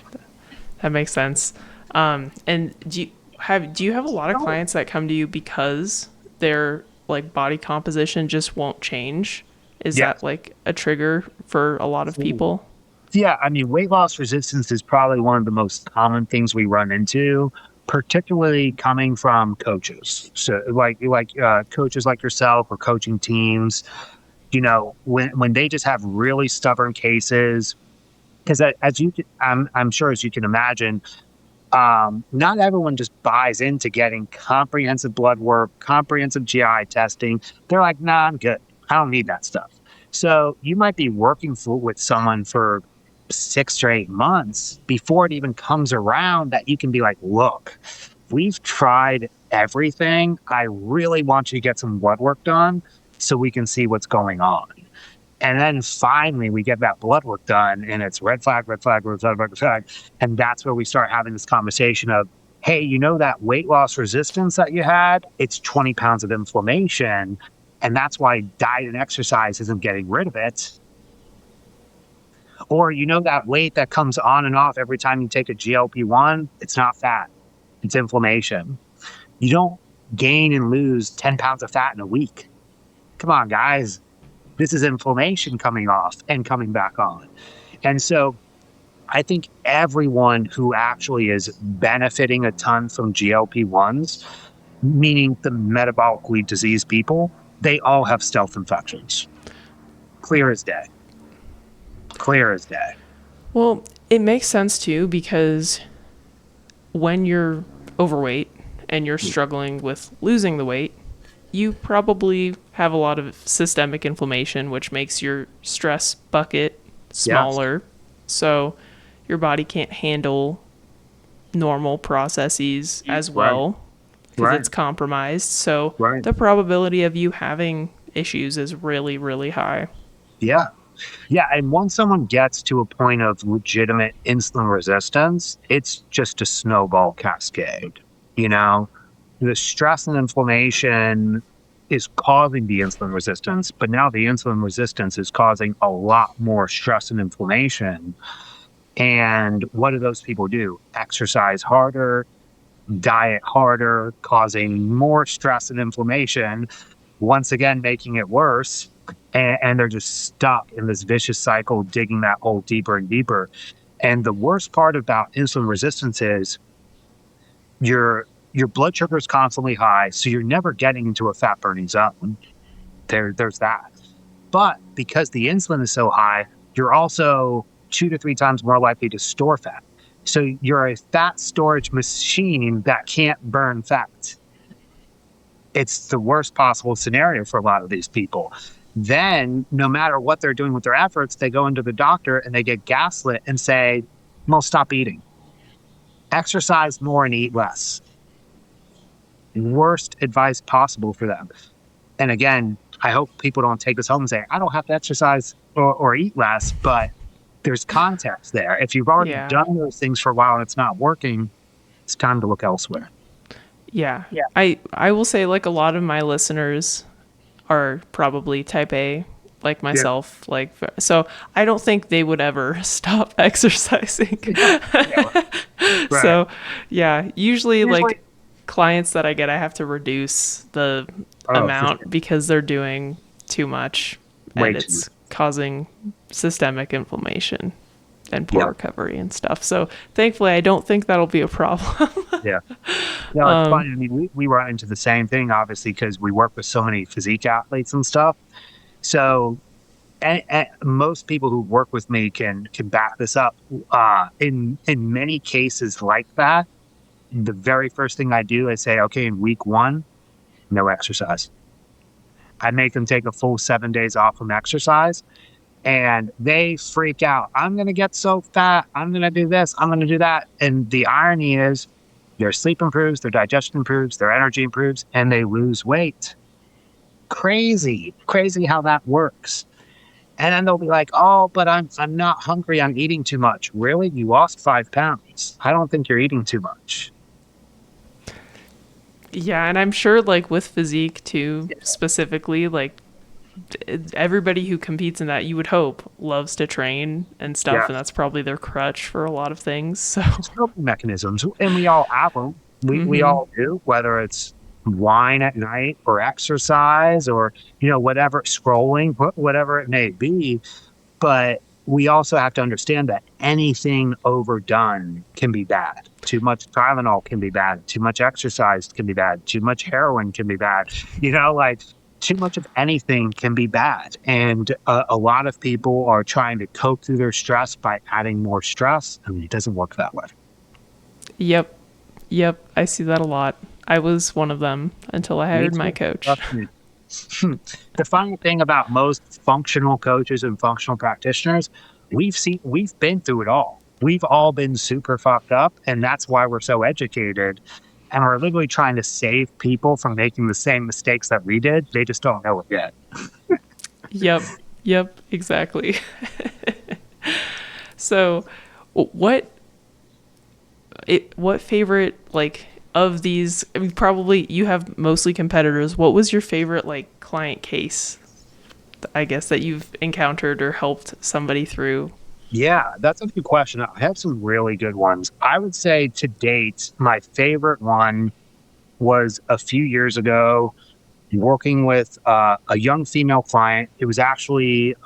That makes sense. And do you have a lot of clients that come to you because their like body composition just won't change? Is that like a trigger for a lot of people? Yeah, weight loss resistance is probably one of the most common things we run into, particularly coming from coaches. So like coaches like yourself or coaching teams, when they just have really stubborn cases, because I'm sure as you can imagine, not everyone just buys into getting comprehensive blood work, comprehensive GI testing. They're like, nah, I'm good. I don't need that stuff. So you might be working with someone for 6 or 8 months before it even comes around that you can be like, look, we've tried everything, I really want you to get some blood work done so we can see what's going on. And then finally we get that blood work done and it's red flag, red flag, red flag, red flag. And that's where we start having this conversation of, hey, you know that weight loss resistance that you had? It's 20 pounds of inflammation. And that's why diet and exercise isn't getting rid of it. Or you know that weight that comes on and off every time you take a GLP-1? It's not fat. It's inflammation. You don't gain and lose 10 pounds of fat in a week. Come on, guys. This is inflammation coming off and coming back on. And so I think everyone who actually is benefiting a ton from GLP-1s, meaning the metabolically diseased people, they all have stealth infections. Clear as day. Clear as day. Well, it makes sense too, because when you're overweight and you're struggling with losing the weight, you probably have a lot of systemic inflammation, which makes your stress bucket smaller. Yes. So your body can't handle normal processes as well because it's compromised. So the probability of you having issues is really, really high. Yeah. Yeah. And once someone gets to a point of legitimate insulin resistance, it's just a snowball cascade. You know, the stress and inflammation is causing the insulin resistance, but now the insulin resistance is causing a lot more stress and inflammation. And what do those people do? Exercise harder, diet harder, causing more stress and inflammation, once again, making it worse. And they're just stuck in this vicious cycle, digging that hole deeper and deeper. And the worst part about insulin resistance is your blood sugar is constantly high, so you're never getting into a fat burning zone. There's that. But because the insulin is so high, you're also 2 to 3 times more likely to store fat. So you're a fat storage machine that can't burn fat. It's the worst possible scenario for a lot of these people. Then, no matter what they're doing with their efforts, they go into the doctor and they get gaslit and say, well, stop eating. Exercise more and eat less. Worst advice possible for them. And again, I hope people don't take this home and say, I don't have to exercise or eat less, but there's context there. If you've already done those things for a while and it's not working, it's time to look elsewhere. Yeah. I will say, like, a lot of my listeners are probably type A, like myself. Yeah. Like, so I don't think they would ever stop exercising. So usually like clients that I get, I have to reduce the amount because they're doing too much and it's causing systemic inflammation and poor recovery and stuff. So thankfully, I don't think that'll be a problem. Yeah. No, it's funny. I mean, we run into the same thing, obviously, because we work with so many physique athletes and stuff. So and most people who work with me can back this up. In many cases like that, the very first thing I do is say, okay, in week 1, no exercise. I make them take a full 7 days off from exercise. And they freak out. I'm going to get so fat. I'm going to do this. I'm going to do that. And the irony is their sleep improves, their digestion improves, their energy improves, and they lose weight. Crazy how that works. And then they'll be like, oh, but I'm not hungry. I'm eating too much. Really? You lost 5 pounds. I don't think you're eating too much. Yeah. And I'm sure, like, with physique too, specifically, like, everybody who competes in that, you would hope, loves to train and stuff, and that's probably their crutch for a lot of things. So coping mechanisms, and we all have them. We all do, whether it's wine at night or exercise or whatever, scrolling, whatever it may be. But we also have to understand that anything overdone can be bad. Too much Tylenol can be bad. Too much exercise can be bad. Too much heroin can be bad. Too much of anything can be bad. And a lot of people are trying to cope through their stress by adding more stress. I mean, it doesn't work that way. Yep. I see that a lot. I was one of them until I hired my coach. The funny thing about most functional coaches and functional practitioners, we've been through it all. We've all been super fucked up. And that's why we're so educated. And we're literally trying to save people from making the same mistakes that we did. They just don't know it yet. Yep. Yep. Exactly. So, what what favorite like of these? I mean, probably you have mostly competitors. What was your favorite like client case? I guess that you've encountered or helped somebody through. Yeah, that's a good question. I have some really good ones. I would say to date, my favorite one was a few years ago working with a young female client. It was actually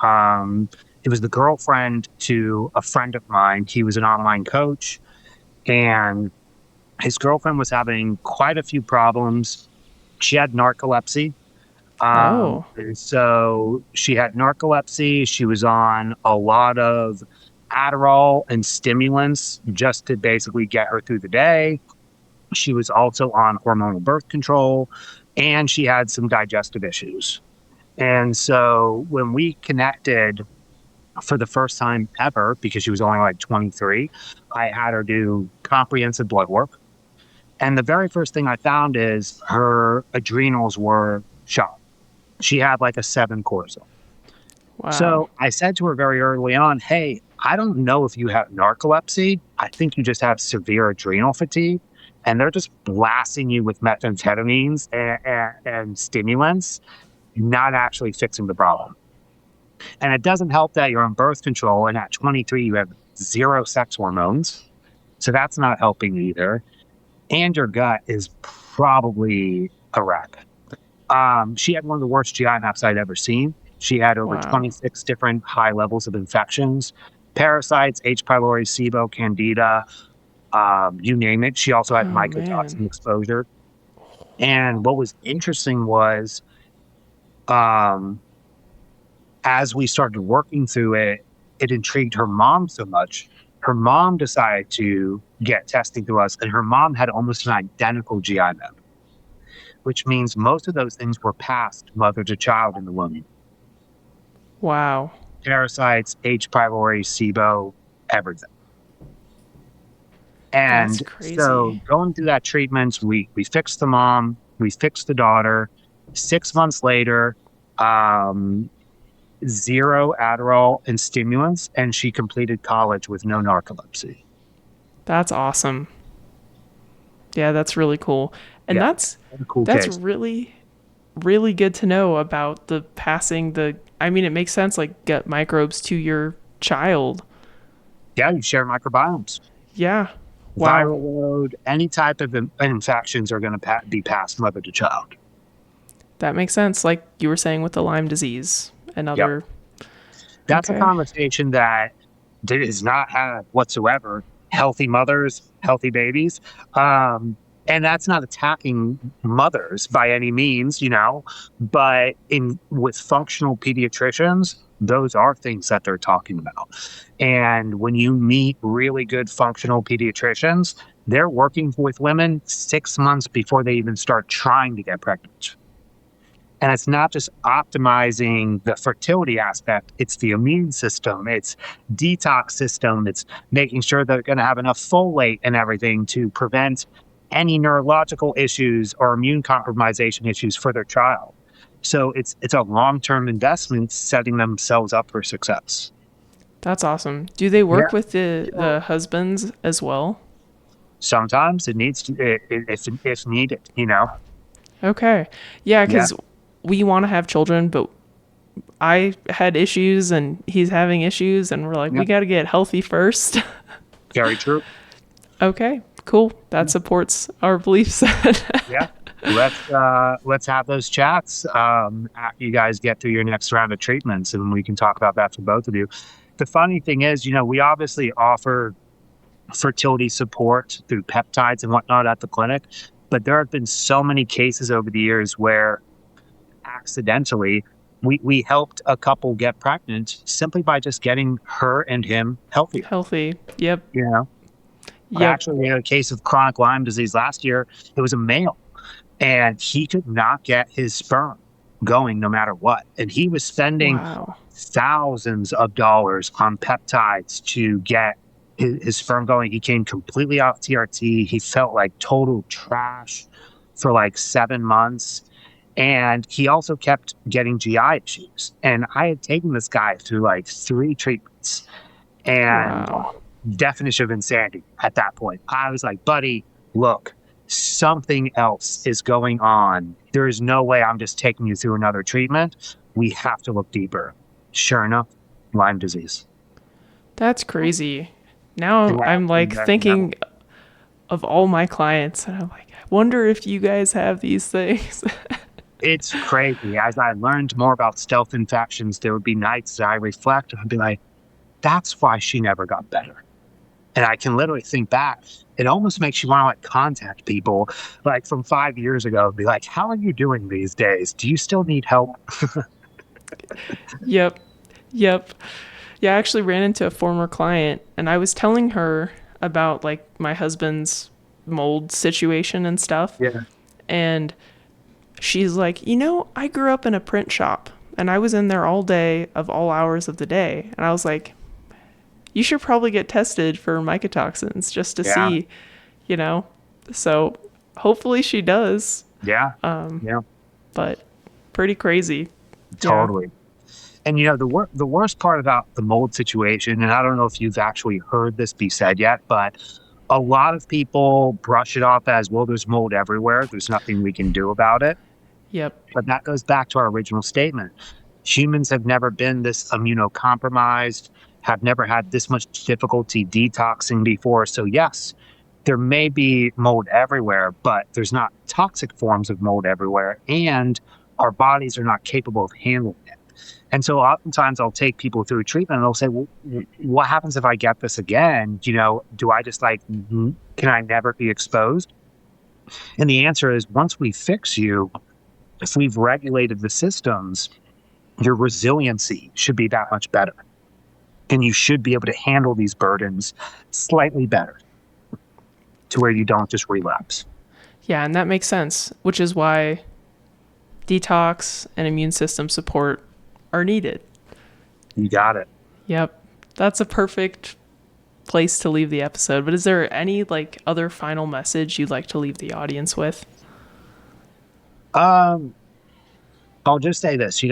it was the girlfriend to a friend of mine. He was an online coach, and his girlfriend was having quite a few problems. She had narcolepsy. Oh, And so she had narcolepsy. She was on a lot of Adderall and stimulants just to basically get her through the day. She was also on hormonal birth control, and she had some digestive issues. And so when we connected for the first time ever, because she was only like 23, I had her do comprehensive blood work. And the very first thing I found is her adrenals were shot. She had like a 7 cortisol. wow. So I said to her very early on, hey, I don't know if you have narcolepsy. I think you just have severe adrenal fatigue. And they're just blasting you with methamphetamines and stimulants, not actually fixing the problem. And it doesn't help that you're on birth control. And at 23, you have 0 sex hormones. So that's not helping either. And your gut is probably a wreck. She had one of the worst GI maps I'd ever seen. She had over Wow. 26 different high levels of infections, parasites, H. pylori, SIBO, Candida, you name it. She also had Oh mycotoxin man. exposure. And what was interesting was, um, as we started working through it, it intrigued her mom so much. Her mom decided to get testing through us, and her mom had almost an identical GI map, which means most of those things were passed mother to child in the womb. Wow. Parasites, H. pylori, SIBO, everything. That's And so crazy. going through that treatment, we fixed the mom, we fixed the daughter. 6 months later, um, 0 Adderall and stimulants, and she completed college with no narcolepsy. That's awesome. Yeah, that's really cool. And Yeah, what a cool that's case. really really good to know about the passing the I mean it makes sense like gut microbes to your child. Yeah, you share microbiomes. Yeah. Wow. Viral load, any type of infections are going to be passed mother to child. That makes sense like you were saying with the Lyme disease and Yep. other. That's a Okay. conversation that does not have whatsoever healthy mothers, healthy babies. And that's not attacking mothers by any means, but in with functional pediatricians, those are things that they're talking about. And when you meet really good functional pediatricians, they're working with women 6 months before they even start trying to get pregnant. And it's not just optimizing the fertility aspect, it's the immune system, it's detox system, it's making sure they're going to have enough folate and everything to prevent any neurological issues or immune compromisation issues for their child. So it's a long-term investment setting themselves up for success. That's awesome. Do they Yeah. work with the husbands as well? Sometimes it needs to, if needed. Okay. Yeah, Yeah, cuz we want to have children, but I had issues and he's having issues and we're like yeah, we got to get healthy first. very true. Okay. Cool. That supports our belief set. Yeah. Let's have those chats after you guys get through your next round of treatments, and we can talk about that for both of you. The funny thing is, we obviously offer fertility support through peptides and whatnot at the clinic, but there have been so many cases over the years where accidentally we helped a couple get pregnant simply by just getting her and him healthier. Healthy. Yep. You know, Yep. Actually, we had a case of chronic Lyme disease last year. It was a male, and he could not get his sperm going no matter what. And he was spending Wow. thousands of dollars on peptides to get his sperm going. He came completely off TRT. He felt like total trash for like 7 months. And he also kept getting GI issues. And I had taken this guy through like 3 treatments. And Wow. definition of insanity at that point. I was like, buddy, look, something else is going on. There is no way I'm just taking you through another treatment. We have to look deeper. Sure enough, Lyme disease. That's crazy. Now I'm like thinking of all my clients and I'm like, I wonder if you guys have these things. It's crazy. As I learned more about stealth infections, there would be nights that I reflect and I'd be like, that's why she never got better. And I can literally think back. It almost makes you want to like contact people like from 5 years ago and be like, how are you doing these days? Do you still need help? Yep. Yep. Yeah, I actually ran into a former client and I was telling her about like my husband's mold situation and stuff. Yeah. And she's like, I grew up in a print shop and I was in there all day of all hours of the day. And I was like, you should probably get tested for mycotoxins just to Yeah. see, you know? So hopefully she does, Yeah. Yeah. but pretty crazy. Totally. And the worst part about the mold situation, and I don't know if you've actually heard this be said yet, but a lot of people brush it off as, well, there's mold everywhere. There's nothing we can do about it. Yep. But that goes back to our original statement. Humans have never been this immunocompromised, have never had this much difficulty detoxing before. So yes, there may be mold everywhere, but there's not toxic forms of mold everywhere. And our bodies are not capable of handling it. And so oftentimes I'll take people through treatment and they'll say, well, what happens if I get this again? Do I just can I never be exposed? And the answer is, once we fix you, if we've regulated the systems, your resiliency should be that much better. And you should be able to handle these burdens slightly better to where you don't just relapse. Yeah, and that makes sense, which is why detox and immune system support are needed. You got it. Yep. That's a perfect place to leave the episode. But is there any other final message you'd like to leave the audience with? I'll just say this,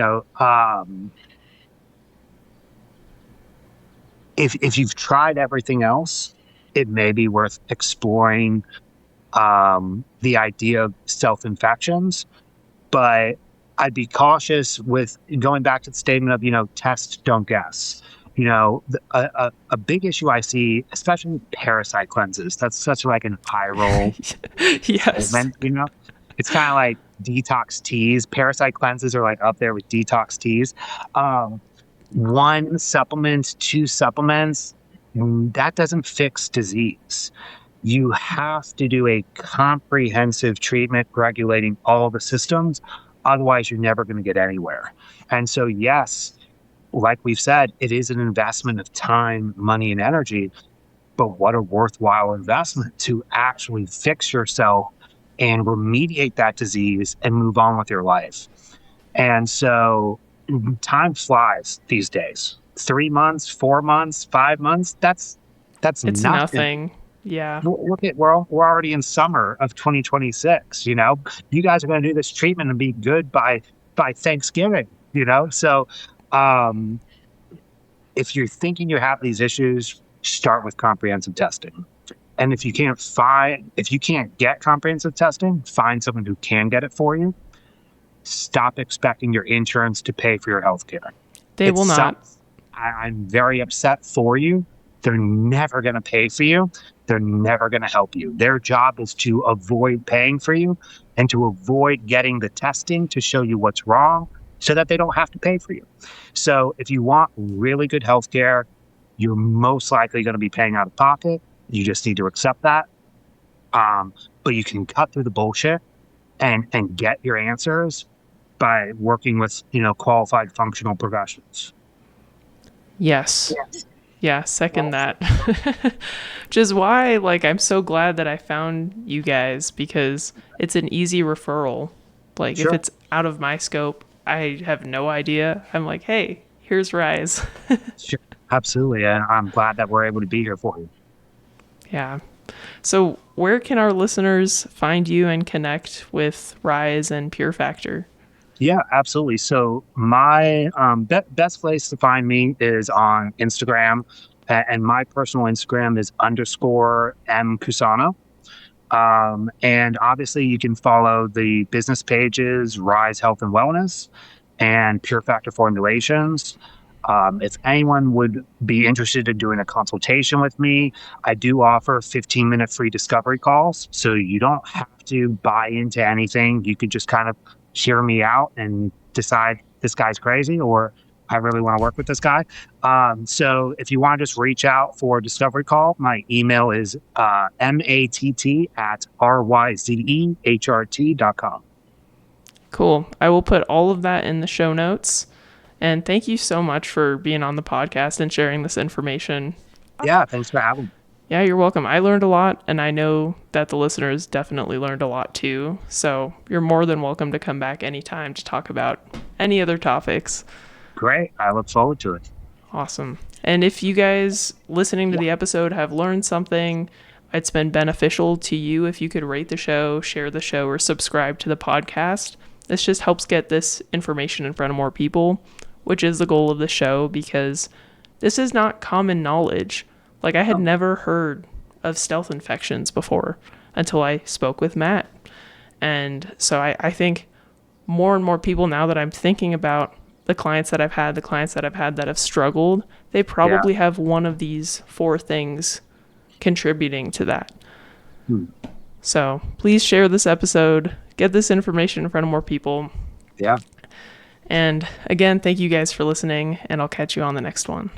if you've tried everything else, it may be worth exploring the idea of self-infections, but I'd be cautious with going back to the statement of, test, don't guess. A big issue I see, especially with parasite cleanses, that's such like an eye roll. Yes. It's kind of like detox teas. Parasite cleanses are like up there with detox teas. 1 supplement, 2 supplements, that doesn't fix disease. You have to do a comprehensive treatment regulating all the systems. Otherwise, you're never going to get anywhere. And so, yes, like we've said, it is an investment of time, money, and energy. But what a worthwhile investment to actually fix yourself and remediate that disease and move on with your life. And so time flies these days. 3 months, 4 months, 5 months, that's It's nothing. Yeah. Look at we're already in summer of 2026. You guys are going to do this treatment and be good by Thanksgiving. So if you're thinking you have these issues, start with comprehensive testing. And if you can't get comprehensive testing, find someone who can get it for you. Stop expecting your insurance to pay for your health care. They will not. I'm very upset for you. They're never going to pay for you. They're never going to help you. Their job is to avoid paying for you and to avoid getting the testing to show you what's wrong so that they don't have to pay for you. So if you want really good health care, you're most likely going to be paying out of pocket. You just need to accept that. But you can cut through the bullshit and get your answers by working with, qualified functional professionals. Yes. Yeah, second that. Which is why, I'm so glad that I found you guys, because it's an easy referral. Sure. If it's out of my scope, I have no idea. I'm like, hey, here's Rise. Sure. Absolutely. And I'm glad that we're able to be here for you. Yeah. So, where can our listeners find you and connect with Rise and Pure Factor? Yeah, absolutely. So my best place to find me is on Instagram, and my personal Instagram is underscore M Cusano. And obviously, you can follow the business pages, Rise Health and Wellness, and Pure Factor Formulations. If anyone would be interested in doing a consultation with me, I do offer 15-minute free discovery calls. So you don't have to buy into anything. You could just kind of hear me out and decide this guy's crazy or I really want to work with this guy. So if you want to just reach out for a discovery call, my email is matt@ryzehrt.com. Cool. I will put all of that in the show notes. And thank you so much for being on the podcast and sharing this information. Yeah, thanks for having me. Yeah, you're welcome. I learned a lot, and I know that the listeners definitely learned a lot too. So you're more than welcome to come back anytime to talk about any other topics. Great. I look forward to it. Awesome. And if you guys listening to the episode have learned something, it's been beneficial to you if you could rate the show, share the show, or subscribe to the podcast. This just helps get this information in front of more people, which is the goal of the show, because this is not common knowledge. Like, I had never heard of stealth infections before until I spoke with Matt. And so I think more and more people, now that I'm thinking about the clients that I've had that have struggled, they probably have one of these 4 things contributing to that. So please share this episode, get this information in front of more people. Yeah. And again, thank you guys for listening, and I'll catch you on the next one.